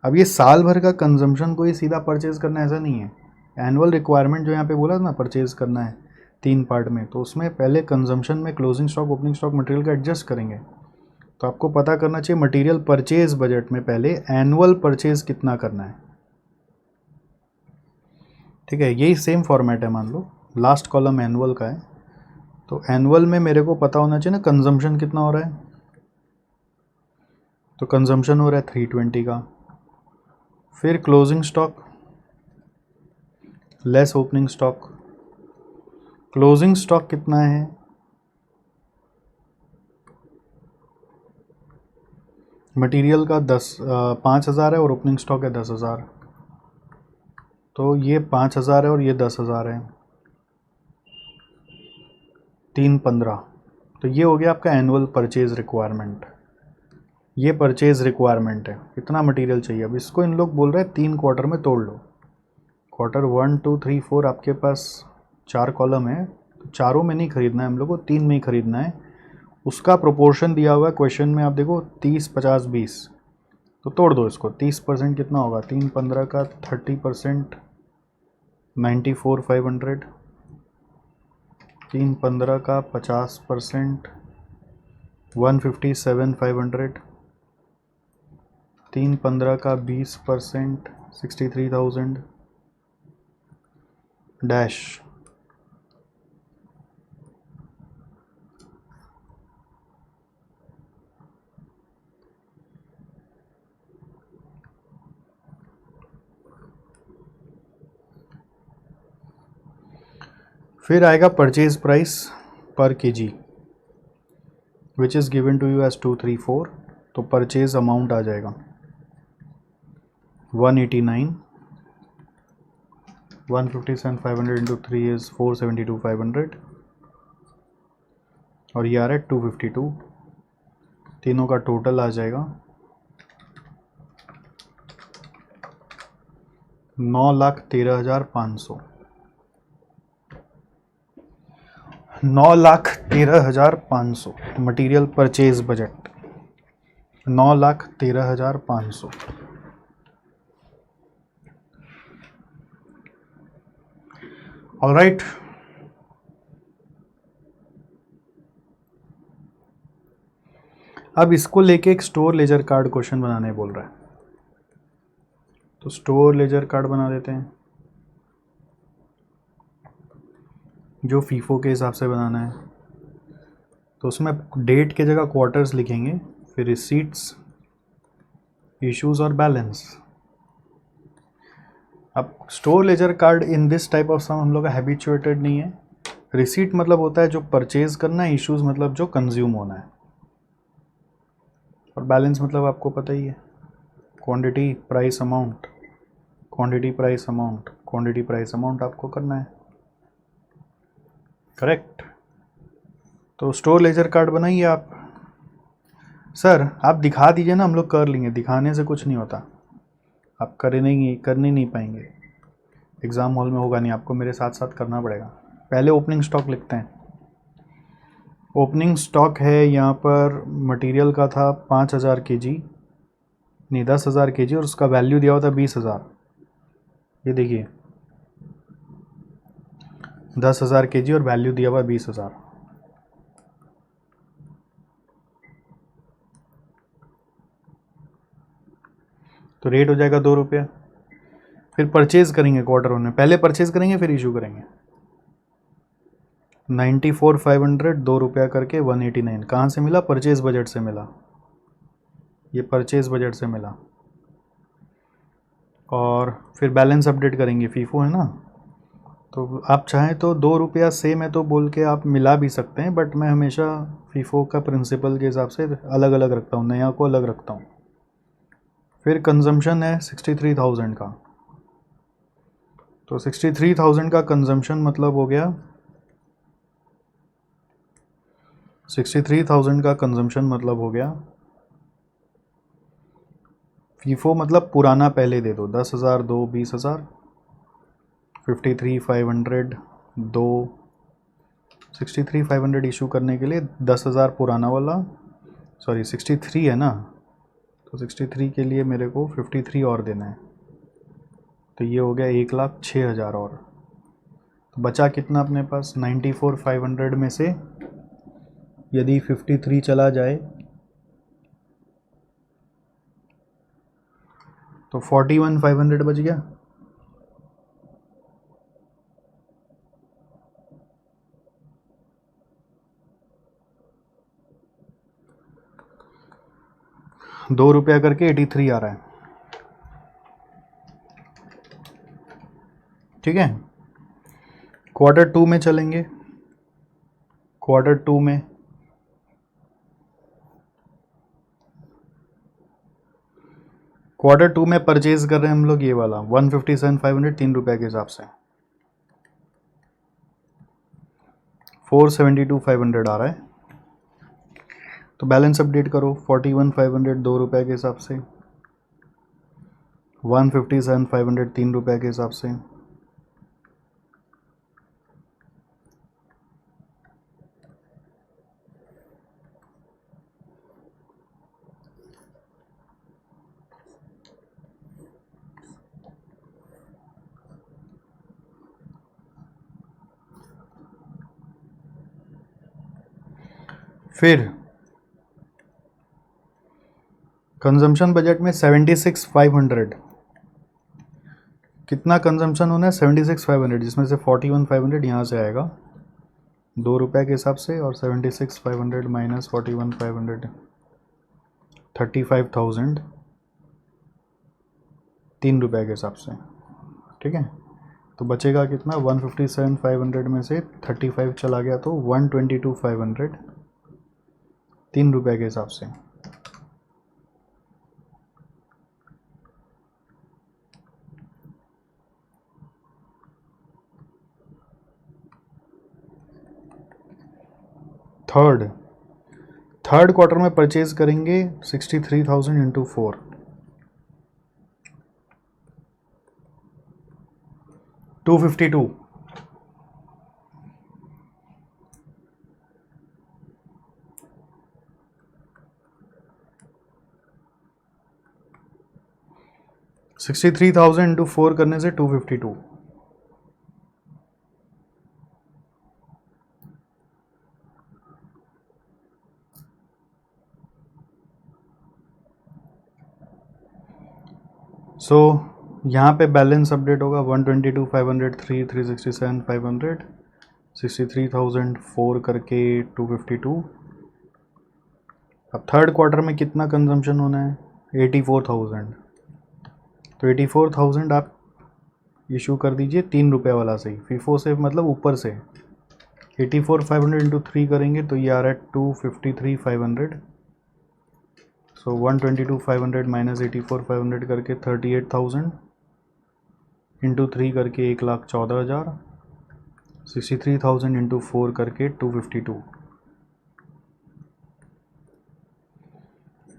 अब ये साल भर का कंजम्पशन को ही सीधा परचेज करना ऐसा नहीं है, एनुअल रिक्वायरमेंट जो यहाँ पे बोला था ना परचेज करना है 3 पार्ट में, तो उसमें पहले कंजम्पशन में closing stock opening stock material का एडजस्ट करेंगे। तो आपको पता करना चाहिए मटेरियल परचेज बजट में पहले एनुअल परचेज कितना करना है, ठीक है। यही सेम फॉर्मेट है, मान लो लास्ट कॉलम एनुअल का है, तो एनुअल में मेरे को पता होना चाहिए ना कंजम्पशन कितना हो रहा है, तो कंजम्पशन हो रहा है 320 का, फिर closing stock less opening stock, closing stock कितना है, मटेरियल का 5,000 है और ओपनिंग स्टॉक है 10,000, तो ये 5,000 है और ये 10,000 है, 315, तो ये हो गया आपका एनुअल परचेज रिक्वायरमेंट। ये परचेज रिक्वायरमेंट है, इतना मटेरियल चाहिए। अब इसको इन लोग बोल रहे हैं 3 क्वार्टर में तोड़ लो, क्वार्टर 1, 2, 3, 4 आपके पास 4 कॉलम है, तो चारों में नहीं खरीदना है हम लोग को, 3 में ही खरीदना है। उसका प्रोपोर्शन दिया हुआ है क्वेश्चन में, आप देखो 30, 50, 20, तो तोड़ दो इसको। 30% कितना होगा, 315 का 30%, 94,500, 315 का 50%, 157,500, 315 का 20%, 63,000 डैश, फिर आएगा purchase price per KG which is given to you as 234, तो परचेज अमाउंट आ जाएगा 189, 157,500 इंटू 3 इज़ 472,500 और ये आ रहा है 252, तीनों का टोटल आ जाएगा 9,13,500, 9,13,500 मटीरियल परचेज बजट 9,13,500। ऑलराइट, अब इसको लेके एक स्टोर लेजर कार्ड क्वेश्चन बनाने बोल रहा है, तो स्टोर लेजर कार्ड बना देते हैं जो फीफो के हिसाब से बनाना है। तो उसमें डेट के जगह क्वार्टर्स लिखेंगे, फिर रिसीट्स, इश्यूज और बैलेंस। अब store ledger card in this type of sum हम लोग का हैबिचुएटेड नहीं है। रिसीट मतलब होता है जो परचेज करना है, इश्यूज मतलब जो कंज्यूम होना है, और बैलेंस मतलब आपको पता ही है, quantity price amount, quantity price amount, quantity price amount आपको करना है। करेक्ट। तो स्टोर लेजर कार्ड बनाइए आप। सर आप दिखा दीजिए ना, हम लोग कर लेंगे, दिखाने से कुछ नहीं होता, आप कर नहीं पाएंगे, एग्ज़ाम हॉल में होगा नहीं, आपको मेरे साथ साथ करना पड़ेगा। पहले ओपनिंग स्टॉक लिखते हैं। ओपनिंग स्टॉक है यहाँ पर मटेरियल का था 5,000 kg, नहीं 10,000 kg, और उसका वैल्यू दिया हुआ था 20,000। ये देखिए 10,000 kg और वैल्यू दिया हुआ 20,000। तो रेट हो जाएगा 2 रुपया। फिर परचेज करेंगे क्वार्टर वन में, पहले परचेज करेंगे फिर इशू करेंगे। 94,500 2 रुपया करके 189 कहाँ से मिला? परचेज बजट से मिला, ये परचेज बजट से मिला। और फिर बैलेंस अपडेट करेंगे, फीफो है ना, तो आप चाहें तो 2 रुपया सेम है तो बोल के आप मिला भी सकते हैं, बट मैं हमेशा फीफो का प्रिंसिपल के हिसाब से अलग अलग रखता हूँ, नया को अलग रखता हूँ। फिर कंजम्पशन है 63,000 का, तो 63,000 का कंजम्पशन मतलब हो गया, 63,000 का कंजम्पशन मतलब हो गया, फीफो मतलब पुराना पहले दे दो, 10,000 दो 20,000, 53,500 दो, 63,500 इशू करने के लिए 10,000 पुराना वाला, सॉरी 63 है ना, तो 63 के लिए मेरे को 53 और देना है, तो ये हो गया 1,06,000 और। तो बचा कितना अपने पास? 94,500 में से यदि 53 चला जाए तो 41,500 बच गया। दो रुपया करके 83 आ रहा है, ठीक है। क्वार्टर टू में चलेंगे, क्वार्टर टू में परचेज कर रहे हैं हम लोग ये वाला 157,500 3 रुपये के हिसाब से, 472,500 आ रहा है। तो बैलेंस अपडेट करो, 41,500 2 रुपये के हिसाब से, 157,500 3 रुपये के हिसाब से, फिर कंजम्पशन बजट में 76,500, कितना कंजम्पशन होना है? 76,500, जिसमें से 41,500 यहाँ से आएगा 2 रुपये के हिसाब से, और 76,500 माइनस 41,500 35,000 3 रुपये के हिसाब से, ठीक है। तो बचेगा कितना, 157,500 में से 35 चला गया तो 122,500, 3 रुपये के हिसाब से। थर्ड क्वार्टर में परचेज करेंगे 63,000 into 4, 252। Sixty three thousand into 4 करने से 252। सो यहाँ पे बैलेंस अपडेट होगा 122,500, 367,500, 63,004 करके 252। अब थर्ड क्वार्टर में कितना कंजम्पशन होना है, 84,000। तो 84,000 आप इशू कर दीजिए 3 रुपये वाला से ही, फीफो से मतलब ऊपर से। 84,500 इंटू 3 करेंगे तो ये आ रहा है 253,500। सो 122,500 माइनस 84,500 करके 38,000 इंटू 3 करके 1,14,000, 63,000 इंटू 4 करके 252।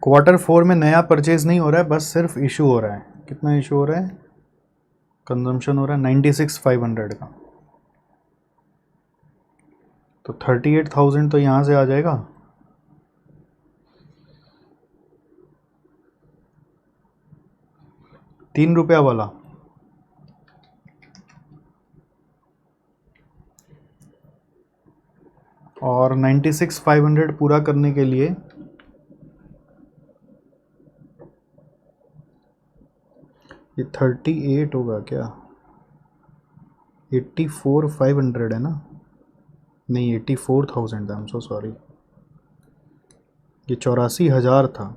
क्वार्टर 4 में नया परचेज नहीं हो रहा है, बस सिर्फ इशू हो रहा है। कितना इशू हो रहा है, कंजम्पशन हो रहा है 96,500 का। तो 38,000 तो यहाँ से आ जाएगा, ₹3 वाला। और 96,500 पूरा करने के लिए ये 38 होगा क्या, 84,500 है ना, नहीं 84,000 था, आई एम सो सॉरी। ये 84,000 था,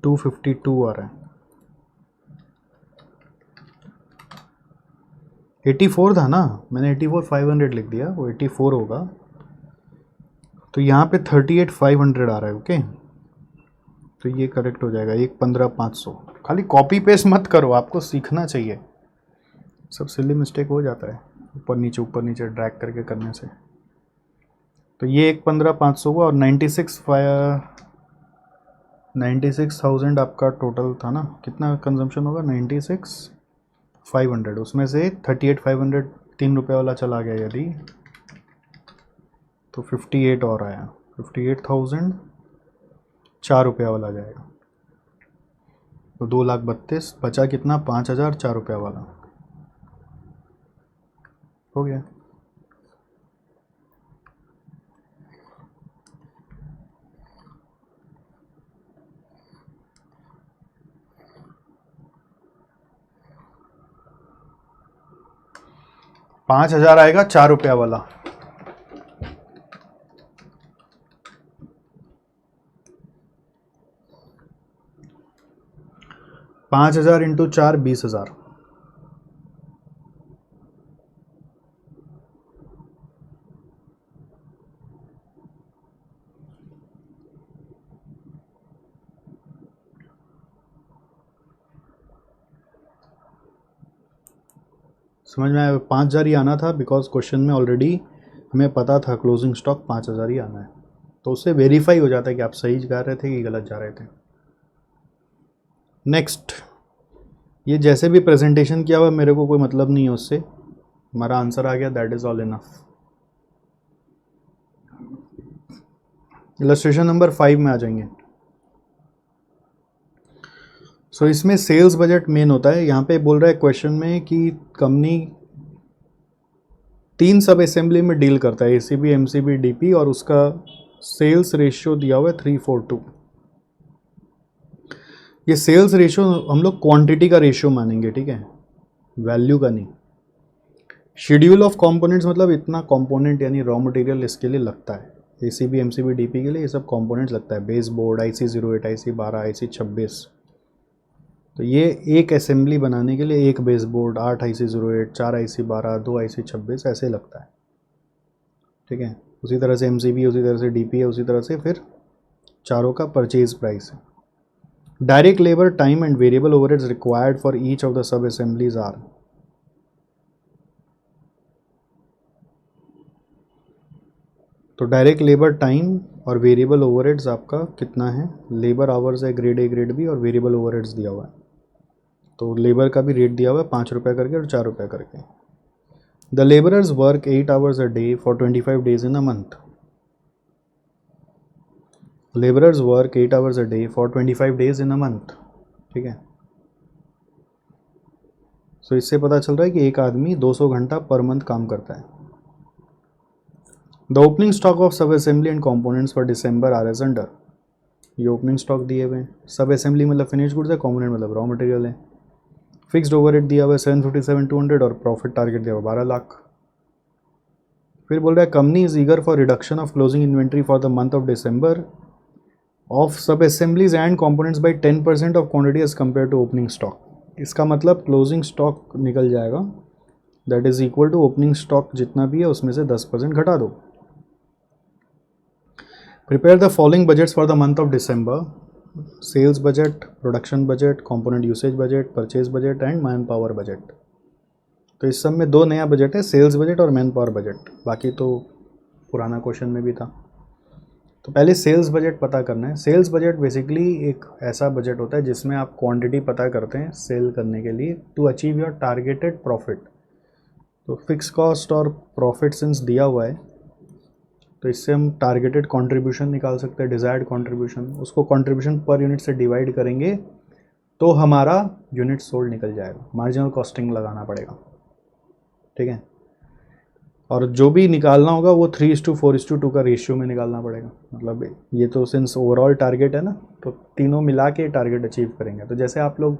252 आ रहा है। 84 था ना, मैंने 84,500 लिख दिया, वो 84 होगा। तो यहाँ पे 38,500 आ रहा है। ओके, तो ये करेक्ट हो जाएगा, 1,15,500। खाली कॉपी पेस्ट मत करो, आपको सीखना चाहिए। सब सिली मिस्टेक हो जाता है ऊपर नीचे ड्रैग करके करने से। तो ये 1,15,500 हुआ और 96,000 आपका टोटल था ना। कितना कंजम्पशन होगा, 96,500, उसमें से 38,500 ₹3 वाला चला गया यदि, तो 58 और आया, 58,000 ₹4 वाला जाएगा। तो 2,32,000 बचा कितना, 5,000 ₹4 वाला हो गया। ₹5,000 आएगा ₹4 वाला। ₹5,000 इंटू 4 20,000। समझ में आया, 5,000 ही आना था, बिकॉज क्वेश्चन में ऑलरेडी हमें पता था क्लोजिंग स्टॉक 5,000 ही आना है। तो उससे वेरीफाई हो जाता है कि आप सही जा रहे थे कि गलत जा रहे थे। नेक्स्ट, ये जैसे भी प्रेजेंटेशन किया हुआ मेरे को कोई मतलब नहीं है उससे, हमारा आंसर आ गया, that is all enough. Illustration number 5 में आ जाएंगे। सो इसमें सेल्स बजट मेन होता है। यहाँ पे बोल रहा है क्वेश्चन में कि कंपनी 3 सब असेंबली में डील करता है, एसीबी, एमसीबी, डीपी, और उसका सेल्स रेशियो दिया हुआ है 3:4:2। ये सेल्स रेशियो हम लोग क्वांटिटी का रेशियो मानेंगे, ठीक है, वैल्यू का नहीं। शेड्यूल ऑफ कंपोनेंट्स मतलब इतना कंपोनेंट यानी रॉ मटेरियल इसके लिए लगता है, एसीबी, एमसीबी, डीपी के लिए ये सब कंपोनेंट्स लगता है। Base board, IC 08, IC 12, IC 26, तो ये एक असेंबली बनाने के लिए एक base board 8 IC08, 4 IC12, 2 IC26 ऐसे लगता है, ठीक है। उसी तरह से MCB, उसी तरह से DPA, उसी तरह से फिर चारों का परचेज प्राइस है। Direct labour, time and variable overheads required for each of the sub assemblies are. तो डायरेक्ट लेबर टाइम और वेरिएबल ओवरहेड्स आपका कितना है, लेबर आवर्स है ग्रेड A ग्रेड B और वेरिएबल ओवरहेड्स दिया हुआ है। तो लेबर का भी रेट दिया हुआ है 5 रुपये करके और 4 रुपये करके। The labourers work 8 hours a day for 25 days in a month. Labourers work 8 hours a day for 25 days in a month, ठीक है। सो इससे पता चल रहा है कि एक आदमी 200 घंटा पर मंथ काम करता है। The opening stock of sub assembly and components for December are as under. ये ओपनिंग स्टॉक दिए हुए हैं। सब असेंबली मतलब फिनिश गुड्स है, कंपोनेंट मतलब रॉ मटेरियल है। फिक्स्ड ओवरहेड दिया हुआ है 757,200 और प्रॉफिट टारगेट दिया हुआ 12 लाख। फिर बोल रहा है company is eager for reduction of closing inventory for the month of December of sub assemblies and components by 10% of quantity as compare to opening stock. इसका मतलब क्लोजिंग स्टॉक निकल जाएगा, that is equal to opening stock जितना भी है उसमें से 10% घटा दो। Prepare the following budgets for the month of December: sales budget, production budget, component usage budget, purchase budget and man power budget. तो इस सब में दो नया बजट है, सेल्स बजट और मैन पावर बजट, बाकी तो पुराना क्वेश्चन में भी था। तो पहले सेल्स बजट पता करना है। सेल्स बजट बेसिकली एक ऐसा बजट होता है जिसमें आप क्वांटिटी पता करते हैं सेल करने के लिए to achieve your targeted profit. तो फिक्स कॉस्ट और प्रॉफिट सिंस दिया हुआ है तो इससे हम टारगेटेड कंट्रीब्यूशन निकाल सकते हैं, डिज़ायर्ड कंट्रीब्यूशन। उसको कंट्रीब्यूशन पर यूनिट से डिवाइड करेंगे तो हमारा यूनिट सोल्ड निकल जाएगा, मार्जिनल कॉस्टिंग लगाना पड़ेगा, ठीक है। और जो भी निकालना होगा वो 3:4:2 का रेशियो में निकालना पड़ेगा। मतलब ये तो सिंस ओवरऑल टारगेट है ना, तो तीनों मिला के टारगेट अचीव करेंगे। तो जैसे आप लोग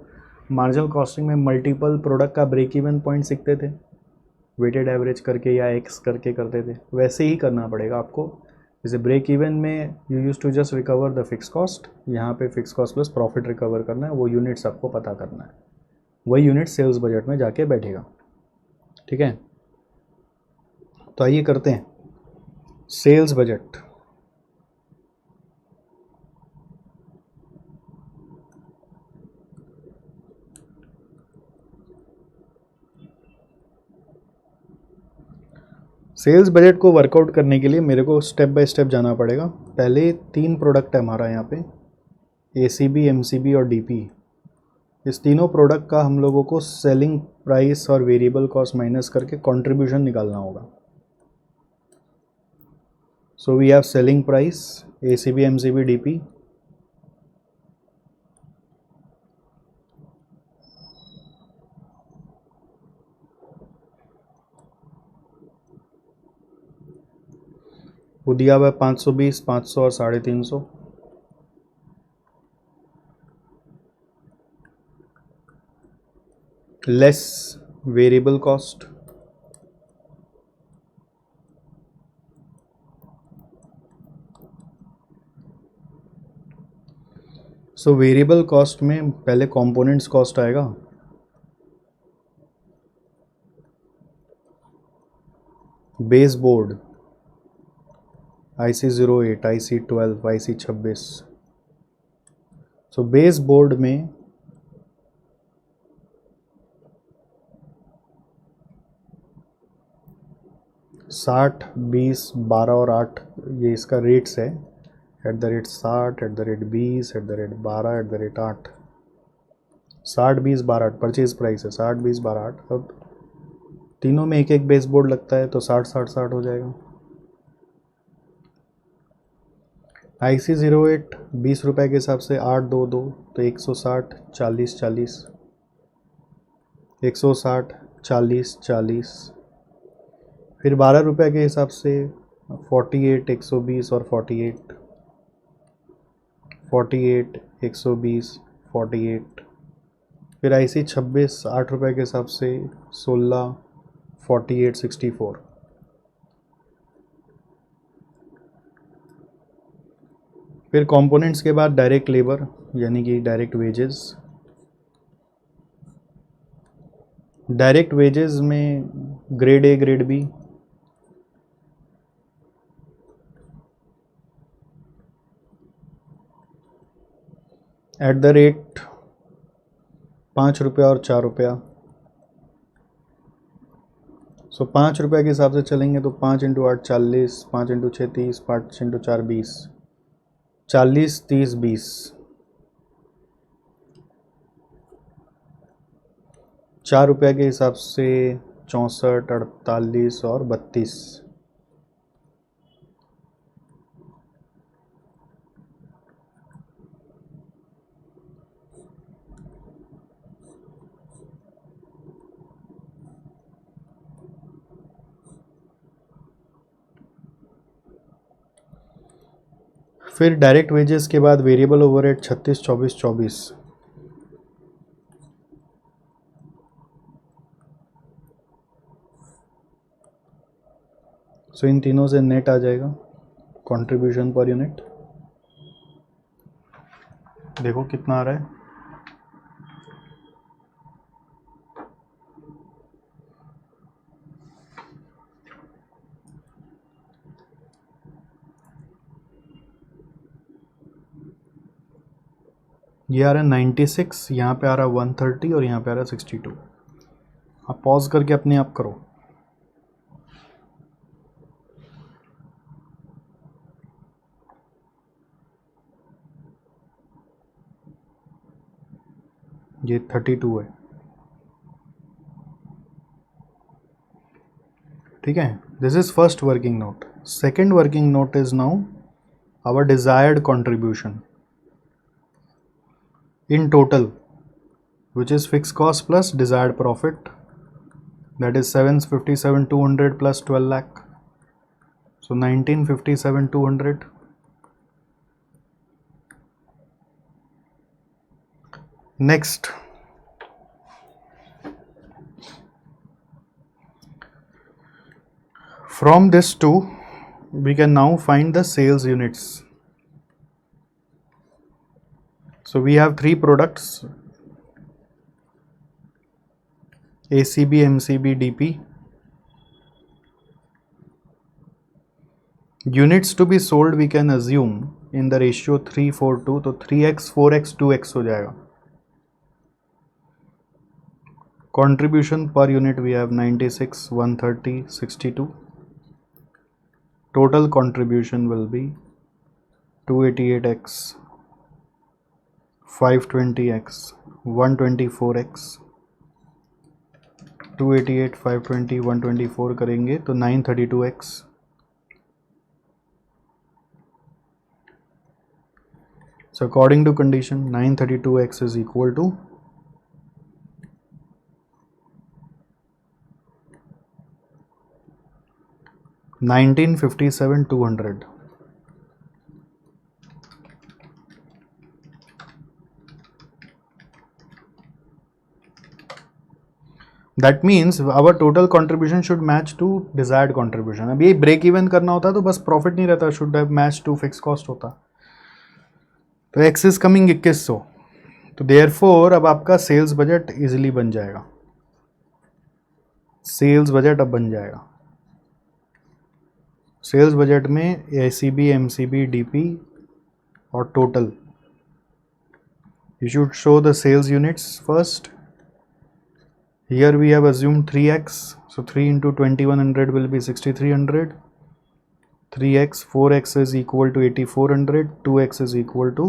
मार्जिनल कॉस्टिंग में मल्टीपल प्रोडक्ट का ब्रेक इवन पॉइंट सीखते थे, वेटेड एवरेज करके या एक्स करके करते थे, वैसे ही करना पड़ेगा आपको। जैसे ब्रेक इवन में you use to just recover the fix cost, यहाँ पे fix cost plus profit recover करना है, वो यूनिट्स आपको पता करना है, वही यूनिट सेल्स बजट में जाके बैठेगा, ठीक है। तो आइए करते हैं सेल्स बजट। सेल्स बजट को वर्कआउट करने के लिए मेरे को स्टेप बाय स्टेप जाना पड़ेगा। पहले 3 प्रोडक्ट है हमारा यहाँ पे, ACB, MCB और DP। इस तीनों प्रोडक्ट का हम लोगों को सेलिंग प्राइस और वेरिएबल कॉस्ट माइनस करके कंट्रीब्यूशन निकालना होगा। So we have selling price ACB, MCB, DP, वो दिया हुआ है 520, 500 और 350। Less variable cost, so variable cost में पहले कंपोनेंट्स कॉस्ट आएगा, base board IC08, IC12, IC26। So base board में 60, 20, 12 और 8 ये इसका रेट्स है, @60, @20, @12, @8। 60, 20, 12, 8 परचेज प्राइस है, 60, 20, 12, 8। अब तीनों में एक एक बेस बोर्ड लगता है तो 60, 60, 60 हो जाएगा। IC08 20 रुपये के हिसाब से 8, 2, 2 तो 160, 40, 40, 160, 40, 40। फिर 12 रुपये के हिसाब से 48, 120 और 48, 48, 120, 48। फिर IC26 8 रुपये के हिसाब से 16, 48, 64। फिर कंपोनेंट्स के बाद डायरेक्ट लेबर यानी कि डायरेक्ट वेजेस डायरेक्ट वेजेस में grade A grade B, at the rate 5 रुपया और 4 रुपया। सो 5 रुपये के हिसाब से चलेंगे तो 5 इंटू 8 40, 5 इंटू 6 30, 5 इंटू 4 20, 40 30 20, 4 रुपये के हिसाब से 64 48 और 32। फिर डायरेक्ट वेजेस के बाद वेरिएबल ओवरहेड 36 24 24। सो इन तीनों से नेट आ जाएगा कंट्रीब्यूशन पर यूनिट। देखो कितना आ रहा है, ये आ रहा है 96, यहाँ पे आ रहा है 130 और यहाँ पे आ रहा है 62। आप पॉज करके अपने आप करो। ये 32 है, ठीक है। This is first working note. Second working note is now our desired contribution in total, which is fixed cost plus desired profit, that is 757 200 plus 12 lakh, so 1957 200. Next, from this two we can now find the sales units. So we have three products, ACB, MCB, DP. Units to be sold we can assume in the ratio 3:4:2, तो 3x 4x 2x हो जाएगा। Contribution per unit we have 96 130 62. Total contribution will be 288x 520x 124x, 288 520 124 करेंगे तो 932x। So according to condition 932x is equal to 1957 200. That means our total contribution should match to desired contribution. अब ये break even करना होता तो बस profit नहीं रहता, should have match to fix cost होता। तो एक्स इज कमिंग 2100, तो देयरफॉर अब आपका सेल्स बजट इजीली बन जाएगा। सेल्स बजट अब बन जाएगा। सेल्स बजट में ACB, MCB, DP और total, you should show the sales units first. Here we have assumed 3x, so 3 into 2100 will be 6300. 3x 4x is equal to 8400. 2x is equal to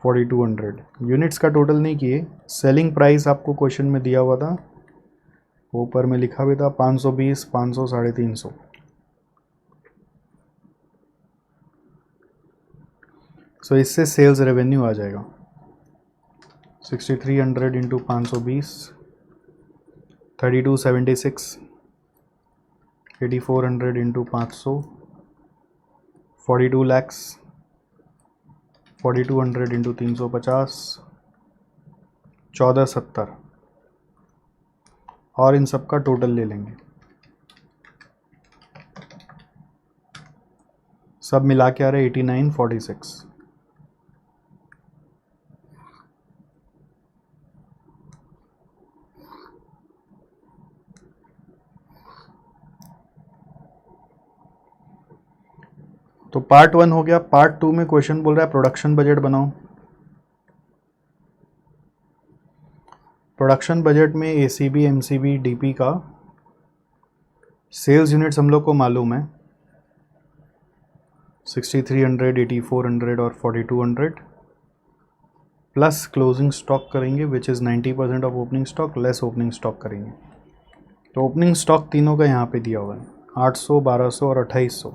4200. Units का total नहीं किए, selling price आपको question में दिया हुआ था, ऊपर में लिखा भी था 520 500 350। सो इससे सेल्स रेवेन्यू आ जाएगा 6300 इंटू 520 3276, 8400 इंटू 500 42 lakhs, 4200 इंटू 350 1470, और इन सब का टोटल ले लेंगे, सब मिला के आ रहा है 8946। तो पार्ट 1 हो गया। पार्ट 2 में क्वेश्चन बोल रहा है प्रोडक्शन बजट बनाओ। प्रोडक्शन बजट में एसीबी, एमसीबी, डीपी का सेल्स यूनिट्स हम लोग को मालूम है 6300, 8400 और 4200 प्लस क्लोजिंग स्टॉक करेंगे which is 90% of opening stock less opening stock करेंगे। तो ओपनिंग स्टॉक तीनों का यहाँ पे दिया हुआ है 800, 1200 और 2800।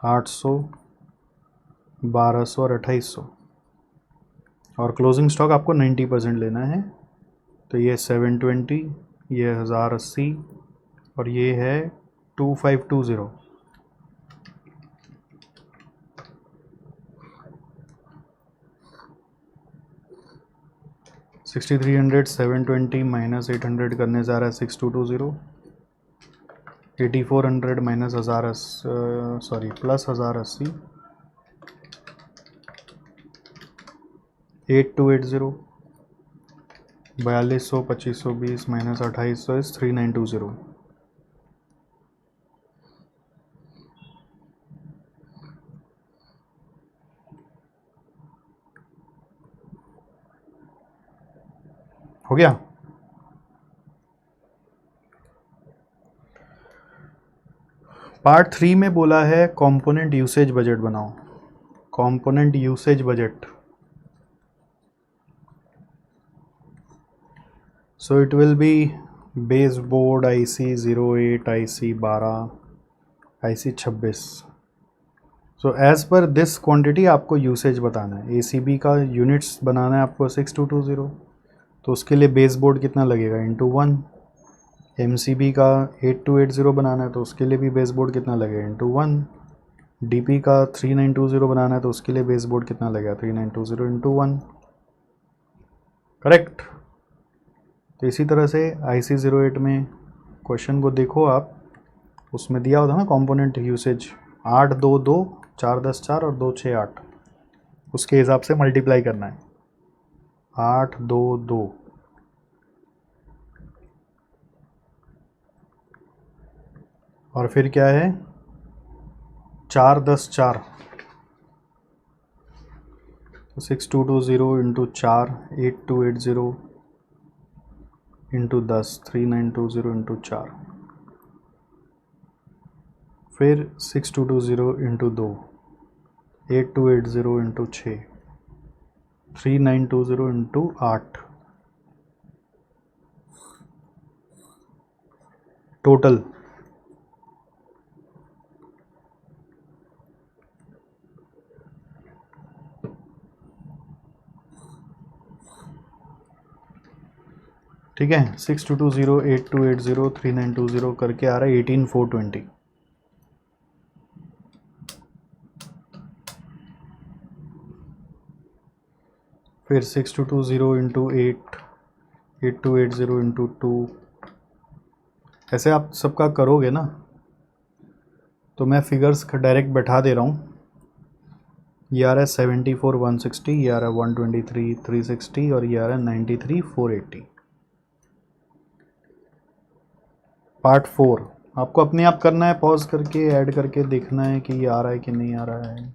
800, 1200 और 2800 और क्लोजिंग स्टॉक आपको 90% लेना है। तो ये 720, ये 1080 और ये है 2520। 6300 720 माइनस 800 करने जा रहा है 6220। 8400 माइनस 1000 प्लस 1080 8280। 4200 2520 minus 2800 is 3920। हो गया। पार्ट 3 में बोला है कंपोनेंट यूसेज बजट बनाओ। Component usage budget, so it will be base board IC 08, IC 12, IC 26। So as per this quantity आपको यूसेज बताना है। ACB का यूनिट्स बनाना है आपको 6220, तो उसके लिए बेस बोर्ड कितना लगेगा ×1। MCB का 8280 बनाना है तो उसके लिए भी बेस बोर्ड कितना लगेगा ×1। DP का 3920 बनाना है तो उसके लिए बेस बोर्ड कितना लगेगा 3920 ×1। करेक्ट। तो इसी तरह से IC 08 में क्वेश्चन को देखो आप, उसमें दिया होता ना कंपोनेंट यूसेज 8 2 2 4 10 4 और 2 6 8, उसके हिसाब से मल्टीप्लाई करना है 8 2 2 और फिर क्या है 4 10 4, तो 6220 इंटू 4 8280 इंटू 10 3920 इंटू 4, फिर 6220 इंटू 2 8280 इंटू 6 3920 इंटू 8, टोटल ठीक है 6220 8280 3920 करके आ रहा है 18420। फिर 6220 इंटू 8 8280 इंटू 2, ऐसे आप सबका करोगे ना तो मैं फिगर्स डायरेक्ट बैठा दे रहा हूँ। ये आ रहा है 74 160, ये आ रहा है 123 360 और ये आ रहा है 93 480। पार्ट 4 आपको अपने आप करना है, पॉज करके ऐड करके देखना है कि ये आ रहा है कि नहीं आ रहा है।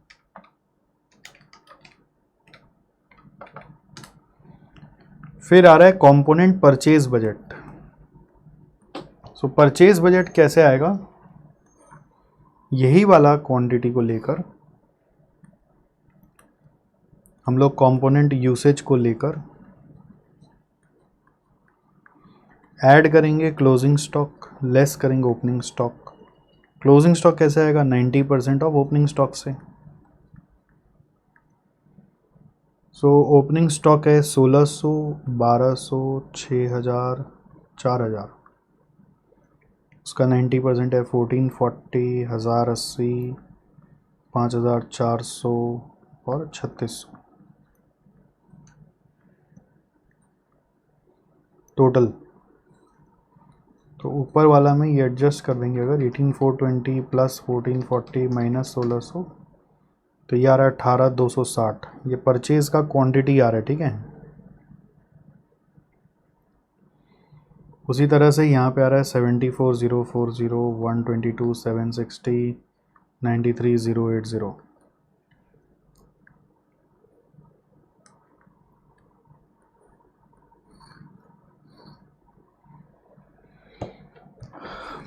फिर आ रहा है कंपोनेंट परचेज बजट। सो परचेज बजट कैसे आएगा, यही वाला क्वांटिटी को लेकर हम लोग कंपोनेंट यूसेज को लेकर ऐड करेंगे क्लोजिंग स्टॉक, लेस करेंगे ओपनिंग स्टॉक। क्लोजिंग स्टॉक कैसे आएगा 90% ऑफ ओपनिंग स्टॉक से। सो ओपनिंग स्टॉक है 1600 1200 6000 4000, उसका 90% है 1440 1080 5400 और 3600 टोटल। तो ऊपर वाला में ये एडजस्ट कर देंगे, अगर 18420 प्लस 1440 माइनस 1600 तो ये आ रहा है 18260। ये परचेज का क्वांटिटी आ रहा है, ठीक है। उसी तरह से यहाँ पे आ रहा है 74,040, 122, 760, 93,080।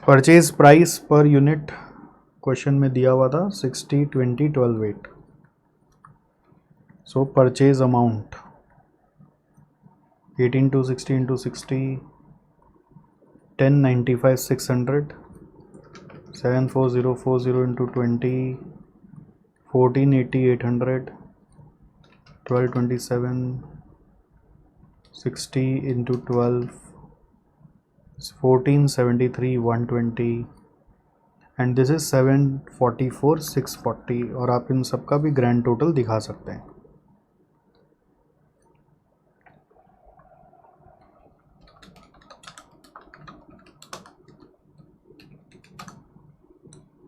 Purchase price per unit question में दिया हुआ था 60, 20, 12, 8। सो purchase amount 18 to 60 into 60, 1095 600, 74040 into 20, 1480 800, 1227, 60 into 12, 1473 120, and this is 744 640। और आप इन सब का भी ग्रैंड टोटल दिखा सकते हैं।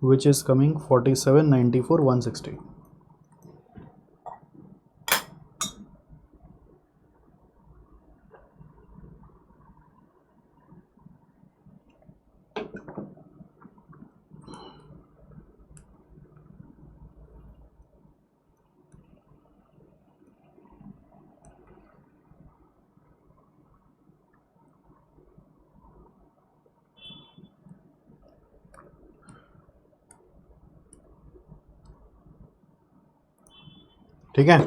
which is coming 47 94 160। ठीक है,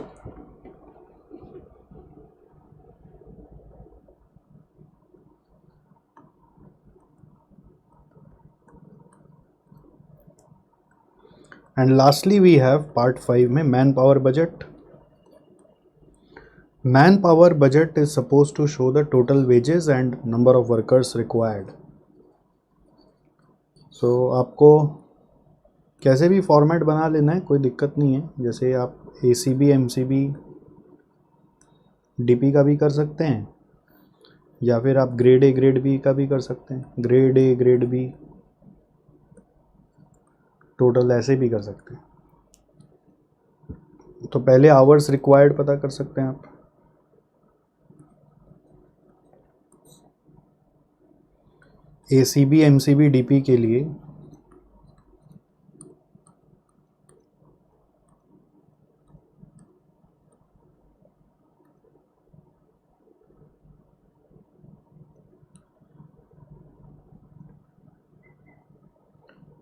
and lastly we have part 5 में man power budget. Man power budget is suppose to show the total wages and number of workers required. So आपको कैसे भी फॉर्मेट बना लेना है, कोई दिक्कत नहीं है। जैसे आप ACB MCB DP का भी कर सकते हैं, या फिर आप ग्रेड A ग्रेड B का भी कर सकते हैं, grade A grade B total ऐसे भी कर सकते हैं। तो पहले आवर्स रिक्वायर्ड पता कर सकते हैं आप। ACB MCB DP के लिए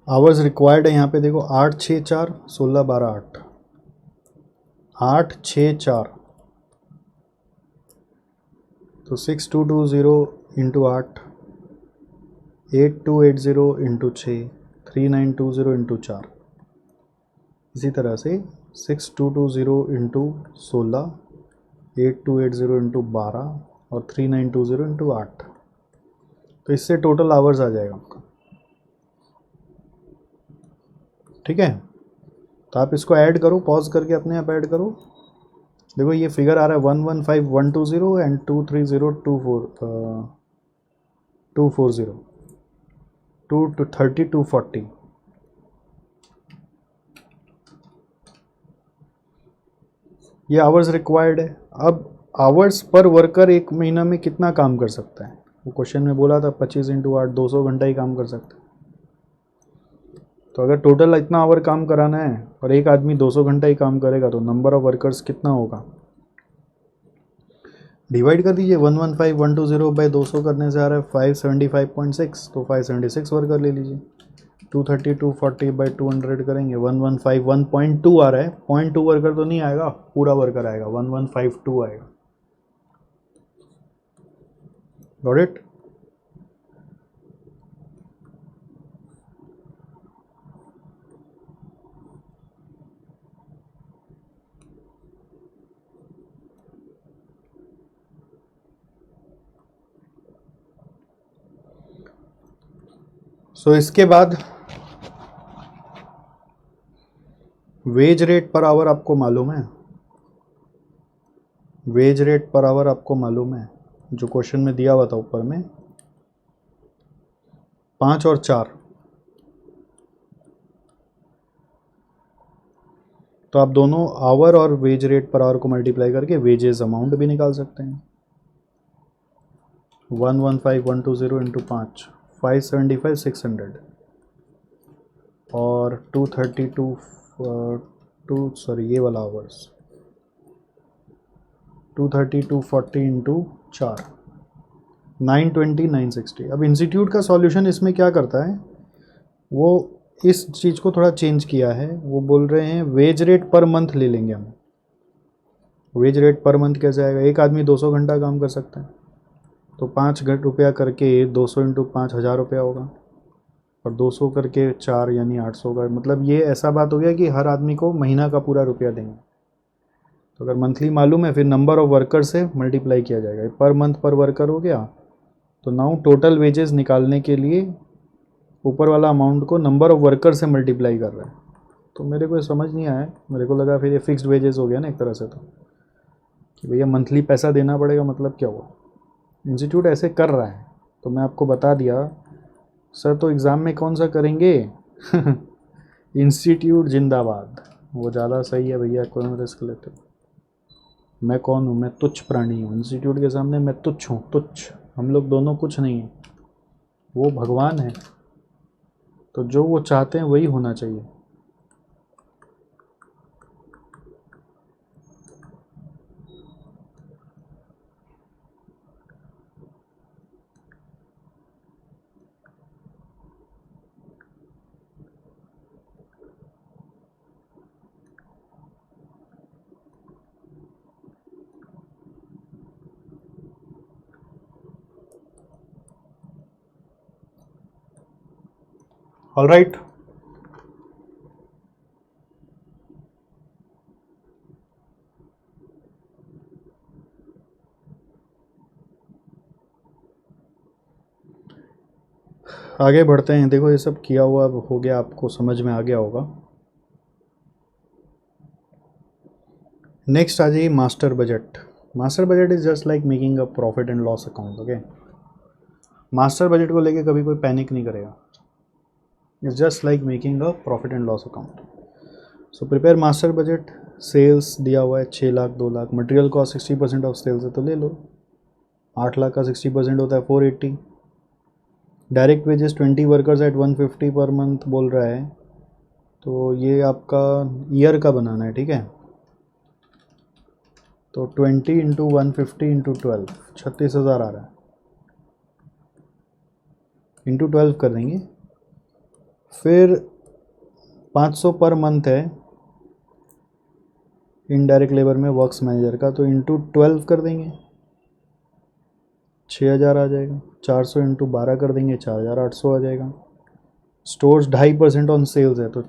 आवर्स रिक्वायर्ड है यहाँ पे देखो 8 6 4 16 12 8, 8 6 4, तो 6220 इंटू 8, 8280 इंटू 6, 3920 इंटू 4। इसी तरह से 6220 इंटू 16, 8280 इंटू 12 और 3920 इंटू 8। तो इससे टोटल आवर्स आ जाएगा आपका। ठीक है, तो आप इसको ऐड करो, पॉज करके अपने आप ऐड करो। देखो ये फिगर आ रहा है 115120 एंड 23024 240 230 240। ये आवर्स रिक्वायर्ड है। अब आवर्स पर वर्कर एक महीना में कितना काम कर सकता है, वो क्वेश्चन में बोला था 25 इंटू 8 200 घंटा ही काम कर सकता है। तो अगर टोटल इतना आवर काम कराना है और एक आदमी 200 घंटा ही काम करेगा तो नंबर ऑफ वर्कर्स कितना होगा, डिवाइड कर दीजिए। 115120 बाई 200 करने से आ रहा है 575.6, तो 576 वर्कर ले लीजिए। 230 240 बाई 200 करेंगे 1151.2 आ रहा है। 0.2 वर्कर तो नहीं आएगा, पूरा वर्कर आएगा, 1152 आएगा। Got it. सो इसके बाद वेज रेट पर आवर आपको मालूम है, वेज रेट पर आवर आपको मालूम है, जो क्वेश्चन में दिया हुआ था ऊपर में 5 और 4। तो आप दोनों आवर और वेज रेट पर आवर को मल्टीप्लाई करके वेजेस अमाउंट भी निकाल सकते हैं। 115,120 इंटू 5 575 600 और 232 सॉरी ये वाला आवर्स 230 इंटू 4 920 960। अब इंस्टीट्यूट का सॉल्यूशन इसमें क्या करता है, वो इस चीज़ को थोड़ा चेंज किया है। वो बोल रहे हैं वेज रेट पर मंथ ले लेंगे हम। वेज रेट पर मंथ कैसे आएगा, एक आदमी 200 घंटा काम कर सकता है तो 5 रुपया करके 200 इंटू 5 1000 रुपया होगा, और 200 करके 4 यानी 800 का। मतलब ये ऐसा बात हो गया कि हर आदमी को महीना का पूरा रुपया देंगे। तो अगर मंथली मालूम है फिर नंबर ऑफ वर्कर से मल्टीप्लाई किया जाएगा, पर मंथ पर वर्कर हो गया। तो नाउ टोटल वेजेस निकालने के लिए ऊपर वाला अमाउंट को नंबर ऑफ वर्कर से मल्टीप्लाई कर रहे हैं। तो मेरे को समझ नहीं आया, मेरे को लगा फिर ये फिक्स्ड वेजेस हो गया ना एक तरह से, तो कि भैया मंथली पैसा देना पड़ेगा, मतलब क्या हुआ। इंस्टीट्यूट ऐसे कर रहा है तो मैं आपको बता दिया। सर तो एग्ज़ाम में कौन सा करेंगे इंस्टीट्यूट जिंदाबाद, वो ज़्यादा सही है भैया, कौन रिस्क लेते हो। मैं कौन हूँ, मैं तुच्छ प्राणी हूँ, इंस्टीट्यूट के सामने मैं तुच्छ हूँ, तुच्छ। हम लोग दोनों कुछ नहीं हैं, वो भगवान है। तो जो वो चाहते हैं वही होना चाहिए। ऑल राइट, आगे बढ़ते हैं। देखो ये सब किया हुआ हो गया, आपको समझ में आ गया होगा। नेक्स्ट आ जाइए master budget. Master budget is just like making a profit and loss account. Okay, master budget को लेके कभी कोई पैनिक नहीं करेगा। It's just like making a profit and loss account. So prepare master budget. Sales दिया हुआ है 6 lakh 2 lakh, material cost 60% of sales है तो ले लो। 8 लाख का 60% होता है 480। Direct wages 20 workers eight 150 per month बोल रहा है, तो ये आपका ईयर का बनाना है, ठीक है। तो 20 इंटू 150 इंटू 12 36,000 आ रहा है, इंटू 12 कर देंगे। फिर 500 पर मंथ है इनडायरेक्ट लेबर में वर्क्स मैनेजर का, तो इंटू 12 कर देंगे, 6,000 आ जाएगा। 400 इंटू 12 कर देंगे, 4,800 आ जाएगा। स्टोर्स 2.5% ऑन सेल्स है, तो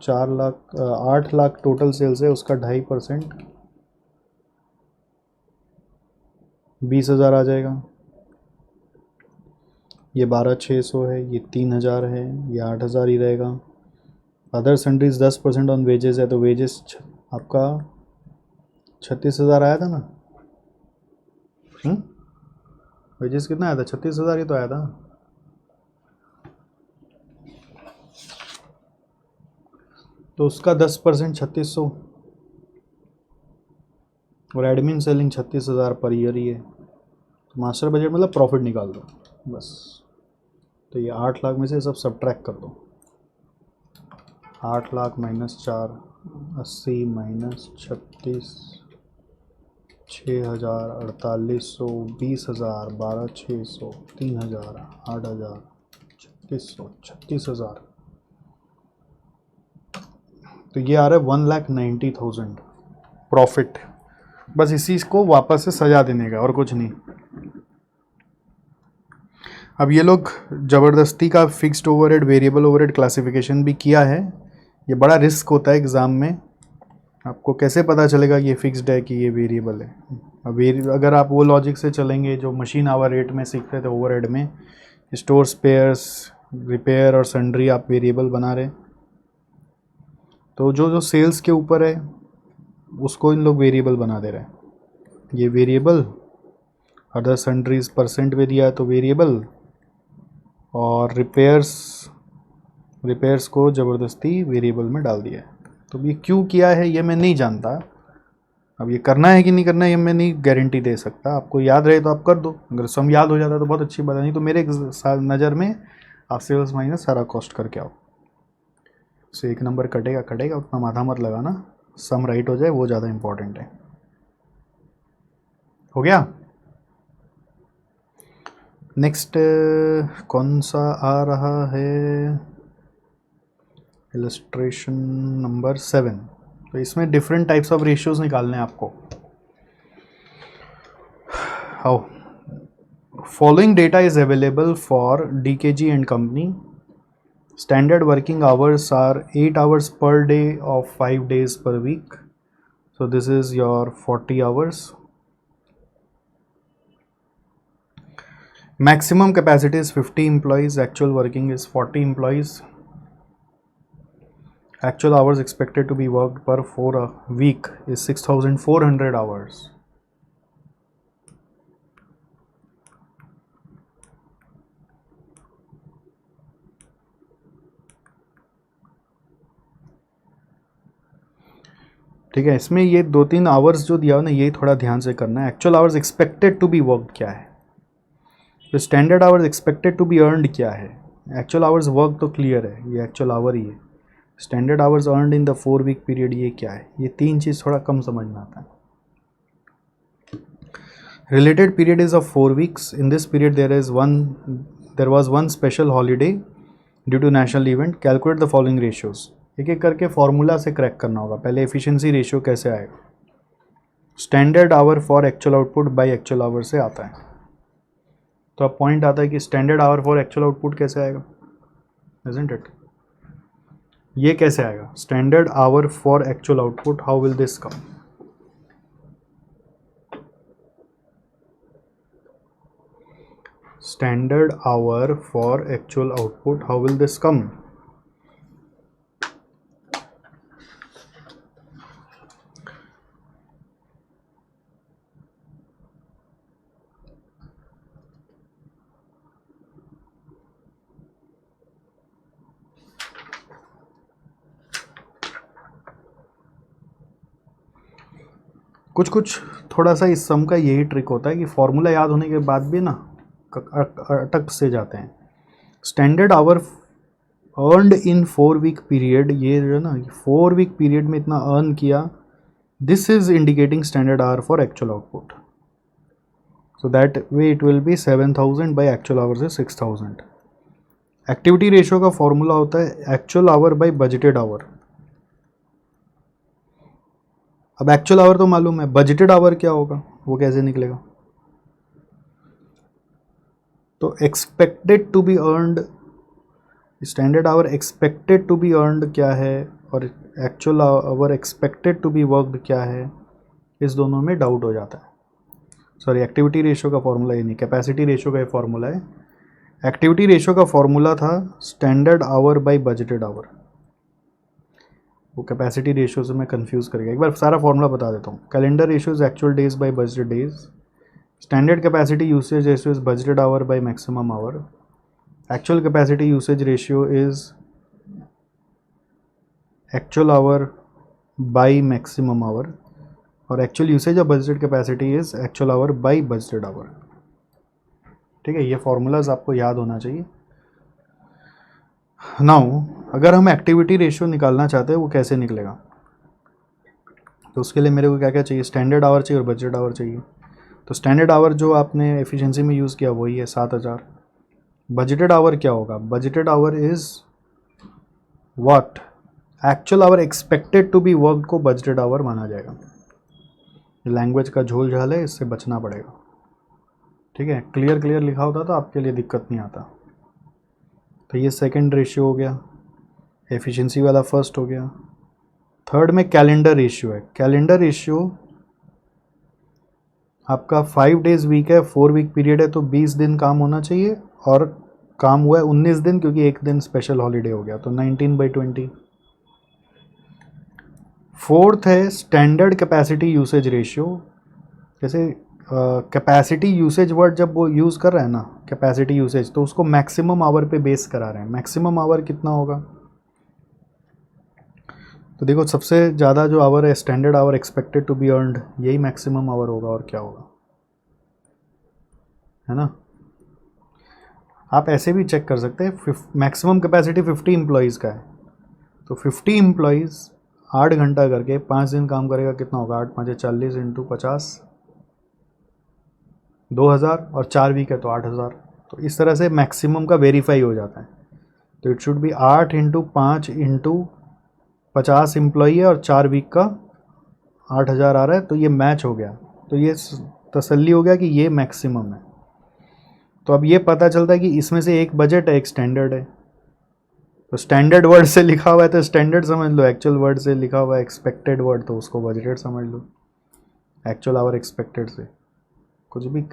8 लाख टोटल सेल्स है, उसका 2.5% 20,000 आ जाएगा। ये 12,600 है, ये 3,000 है, ये 8,000 ही रहेगा। अदर सन्ड्रीज 10% ऑन वेजेस है, तो वेजेस आपका 36,000 आया था ना। वेजेस कितना आया था, 36,000 ही तो आया था। तो उसका 10% 3600, और एडमिन सेलिंग 36,000 पर ईयर ही है। तो मास्टर बजट मतलब प्रॉफिट निकाल दो बस। तो ये 8 लाख में से सब सब्ट्रैक्ट कर दो। 8 लाख माइनस 4 80 माइनस 36 6,000 4800 20,000 12,600 3,000 8,000 3600 36,000। तो ये आ रहा है 1,90,000 प्रॉफिट। बस इसी को वापस से सजा देने का और कुछ नहीं। अब ये लोग ज़बरदस्ती का fixed overhead variable overhead classification भी किया है। ये बड़ा रिस्क होता है एग्ज़ाम में। आपको कैसे पता चलेगा कि ये फिक्स्ड है कि ये वेरिएबल है। अब अगर आप वो लॉजिक से चलेंगे जो मशीन आवर रेट में सीखते थे ओवरहेड में, स्टोर स्पेयर्स रिपेयर और सन्ड्री आप वेरिएबल बना रहे, तो जो जो सेल्स के ऊपर है उसको इन लोग वेरिएबल बना दे रहे हैं। ये वेरिएबल, अदर सन्ड्रीज परसेंट में दिया है तो वेरिएबल, और रिपेयर्स को ज़बरदस्ती वेरिएबल में डाल दिया है। तो ये क्यों किया है ये मैं नहीं जानता। अब ये करना है कि नहीं करना है ये मैं नहीं गारंटी दे सकता, आपको याद रहे तो आप कर दो, अगर सम याद हो जाता है तो बहुत अच्छी बात है, नहीं तो मेरे नज़र में आप सेल्स माइनस सारा कॉस्ट करके आओ। सो एक नंबर कटेगा कटेगा, उतना माथा मत लगाना, सम राइट हो जाए वो ज़्यादा इंपॉर्टेंट है। हो गया। नेक्स्ट कौन सा आ रहा है, इलस्ट्रेशन नंबर 7। तो इसमें डिफरेंट टाइप्स ऑफ रेशियोज निकालने हैं आपको। How following data is available for DKG and company. Standard working hours are 8 hours per day of 5 days per week. So this is your 40 hours. Maximum capacity is 50 employees. Actual working is 40 employees. Actual hours expected to be worked per 4 week is 6,400 hours. ठीक है, इसमें ये 2-3 hours जो दिया हो ना, ये थोड़ा ध्यान से करना है। Actual hours expected to be worked क्या है, तो standard hours expected to be earned क्या है। एक्चुअल आवर्स वर्क तो क्लियर है, ये एक्चुअल आवर ही है। Standard hours earned in the 4 week period ये क्या है, ये 3 चीज़ थोड़ा कम समझ में आता है। Related period is of 4 weeks. In this period there was one special holiday due to national event. Calculate the following ratios. एक एक करके फॉर्मूला से क्रैक करना होगा। पहले एफिशिएंसी रेशियो कैसे आएगा, standard hour for actual output by actual our से आता है। तो अब पॉइंट आता है कि standard hour for actual output कैसे आएगा, इजंट इट। ये कैसे आएगा, standard hour for actual output, how will this come. Standard hour for actual output, how will this come. कुछ कुछ थोड़ा सा इस सम का यही ट्रिक होता है कि फॉर्मूला याद होने के बाद भी ना अटक से जाते हैं। Standard our earned in 4 week period, ये जो है ना 4 वीक पीरियड में इतना अर्न किया, this is indicating standard hour for actual output. So that way it will be 7,000 by actual hours is 6,000। Activity ratio का फॉर्मूला होता है actual hour by budgeted hour. अब एक्चुअल आवर तो मालूम है, बजटेड आवर क्या होगा वो कैसे निकलेगा। तो expected to be earned, standard hour expected to be earned क्या है और actual hour expected to be worked क्या है, इस दोनों में डाउट हो जाता है। सॉरी, एक्टिविटी रेशियो का फॉर्मूला ये नहीं, कैपेसिटी रेशियो का ये फॉर्मूला है। एक्टिविटी रेशियो का फॉर्मूला था standard hour by budgeted hour, वो कैपेसिटी रेशियो से मैं कंफ्यूज कर गया। एक बार सारा फॉर्मूला बता देता हूँ। Calendar ratio is actual days by budgeted days. Standard capacity usage ratio is budgeted hour by maximum hour. Actual capacity usage ratio is actual hour by maximum hour, और actual usage of budgeted capacity is actual hour by budgeted hour. ठीक है, ये formulas आपको याद होना चाहिए। Now अगर हम एक्टिविटी रेशियो निकालना चाहते हैं वो कैसे निकलेगा, तो उसके लिए मेरे को क्या क्या चाहिए, स्टैंडर्ड आवर चाहिए और बजटेड आवर चाहिए। तो स्टैंडर्ड आवर जो आपने एफिशिएंसी में यूज़ किया वही है 7,000। बजटेड आवर क्या होगा, budgeted hour is what, actual hour expected to be worked को बजटेड आवर माना जाएगा। लैंग्वेज का झोल झाल है, इससे बचना पड़ेगा। ठीक है, क्लियर लिखा होता तो आपके लिए दिक्कत नहीं आता। तो ये सेकंड रेशियो हो गया, एफिशिएंसी वाला फर्स्ट हो गया। थर्ड में कैलेंडर रेशियो है। कैलेंडर रेशियो आपका 5 डेज वीक है, 4 वीक पीरियड है, तो 20 दिन काम होना चाहिए, और काम हुआ है 19 दिन क्योंकि एक दिन स्पेशल हॉलीडे हो गया, तो 19/20। फोर्थ है स्टैंडर्ड कैपेसिटी यूसेज रेशियो। जैसे कैपेसिटी यूसेज वर्ड जब वो यूज़ कर रहा है ना, कैपेसिटी यूसेज, तो उसको मैक्सिमम आवर पे बेस करा रहे हैं। मैक्सिमम आवर कितना होगा, तो देखो सबसे ज़्यादा जो आवर है standard hour expected to be earned, यही मैक्सिमम आवर होगा और क्या होगा, है ना। आप ऐसे भी चेक कर सकते हैं, मैक्सिमम कैपेसिटी 50 एम्प्लॉयज़ का है, तो 50 एम्प्लॉयज़ 8 घंटा करके 5 दिन काम करेगा, कितना होगा, 8 5 40 इंटू 50 2000, और 4 वीक है तो 8000। तो इस तरह से मैक्सिमम का वेरीफाई हो जाता है। तो it should be 8 into 5 into 50 employee है और 4 वीक का 8000 आ रहा है, तो ये मैच हो गया। तो ये तसल्ली हो गया कि ये मैक्सिमम है। तो अब ये पता चलता है कि इसमें से एक बजट है, एक स्टैंडर्ड है। तो स्टैंडर्ड वर्ड से लिखा हुआ है तो स्टैंडर्ड समझ लो, एक्चुअल वर्ड से लिखा हुआ है एक्सपेक्टेड वर्ड तो उसको बजटेड समझ लो, एक्चुअल आवर एक्सपेक्टेड से कुछ भी।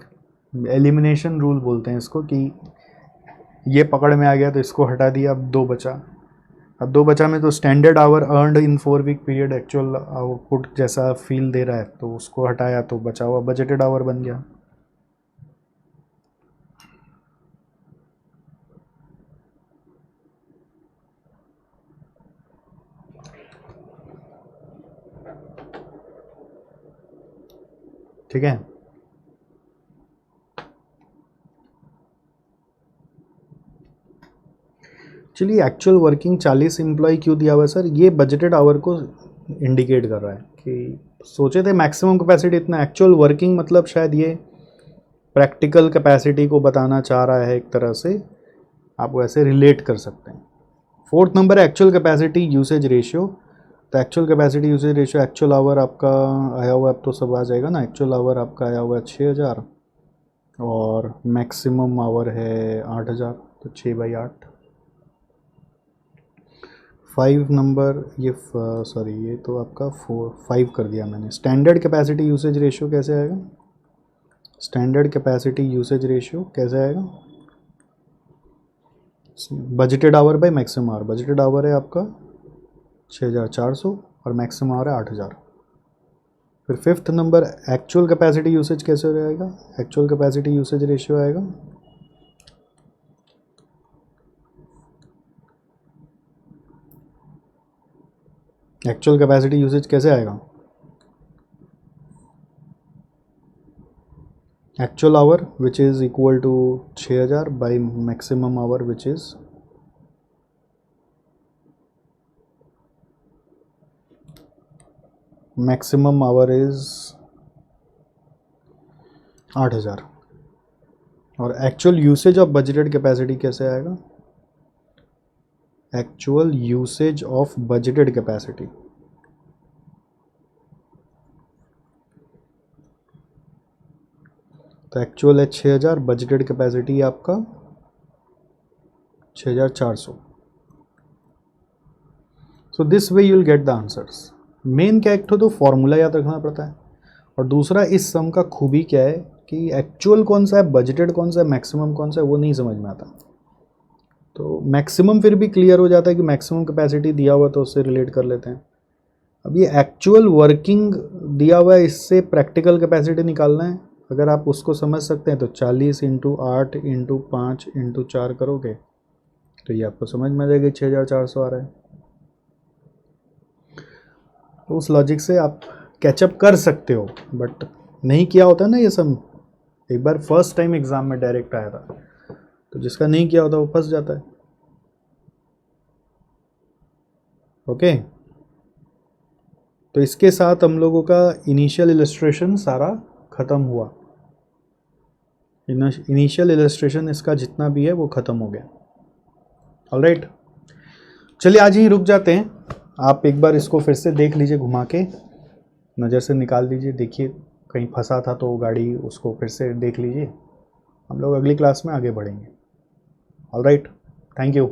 एलिमिनेशन रूल बोलते हैं इसको, कि ये पकड़ में आ गया तो इसको हटा दिया, अब 2 बचा। अब 2 बचा में तो standard our earned in 4 week period actual output जैसा फील दे रहा है, तो उसको हटाया तो बचा हुआ बजटेड आवर बन गया। ठीक है, चलिए एक्चुअल वर्किंग 40 एम्प्लॉय क्यों दिया हुआ है सर, ये बजटेड आवर को इंडिकेट कर रहा है कि सोचे थे मैक्सिमम कैपेसिटी इतना, एक्चुअल वर्किंग मतलब शायद ये प्रैक्टिकल कैपेसिटी को बताना चाह रहा है, एक तरह से आप वैसे रिलेट कर सकते हैं। 4th नंबर है एक्चुअल कैपेसिटी यूसेज रेशियो। तो actual capacity usage ratio, actual our आपका आया हुआ, अब तो सब आ जाएगा ना, एक्चुअल आवर आपका आया हुआ है 6000 और मैक्सिमम आवर है 8000, तो 6/8। 5 नंबर ये सॉरी ये तो आपका 5 कर दिया मैंने। स्टैंडर्ड कैपेसिटी यूसेज रेशियो कैसे आएगा, स्टैंडर्ड कैपेसिटी यूसेज रेशियो कैसे आएगा, budgeted hour by maximum hour. Budgeted hour है आपका 6400 और मैक्सिमम आवर है 8000। फिर 5th number actual capacity usage कैसे रहेगा, एक्चुअल कैपेसिटी यूसेज रेशियो आएगा एक्चुअल कैपेसिटी यूसेज कैसे आएगा, actual hour which is equal to 6000 by maximum hour which is maximum hour is 8000। और actual usage of budgeted capacity कैसे आएगा, actual usage of budgeted capacity तो actual है 6000, budgeted capacity आपका 6400। So this way you will get the answers. Main क्या, एक तो formula याद रखना पड़ता है, और दूसरा इस सम का खूबी क्या है कि एक्चुअल कौन सा है, बजटेड कौन सा है, मैक्सिमम कौन सा है, वो नहीं समझ में आता। तो मैक्सिमम फिर भी क्लियर हो जाता है कि मैक्सिमम कैपेसिटी दिया हुआ तो उससे रिलेट कर लेते हैं। अब ये एक्चुअल वर्किंग दिया हुआ है, इससे प्रैक्टिकल कैपेसिटी निकालना है। अगर आप उसको समझ सकते हैं तो 40 इंटू 8 इंटू 5 इंटू 4 करोगे तो ये आपको समझ में आ जाएगा 6400 आ रहा है। तो उस लॉजिक से आप कैचअप कर सकते हो, बट नहीं किया होता ना ये सब। एक बार फर्स्ट टाइम एग्ज़ाम में डायरेक्ट आया था, तो जिसका नहीं किया होता वो फंस जाता है। ओके, तो इसके साथ हम लोगों का इनिशियल इलस्ट्रेशन सारा ख़त्म हुआ। इनिशियल इलस्ट्रेशन इसका जितना भी है वो ख़त्म हो गया। ऑलराइट, चलिए आज ही रुक जाते हैं। आप एक बार इसको फिर से देख लीजिए, घुमा के नज़र से निकाल दीजिए, देखिए कहीं फंसा था तो गाड़ी, उसको फिर से देख लीजिए। हम लोग अगली क्लास में आगे बढ़ेंगे। Alright, thank you.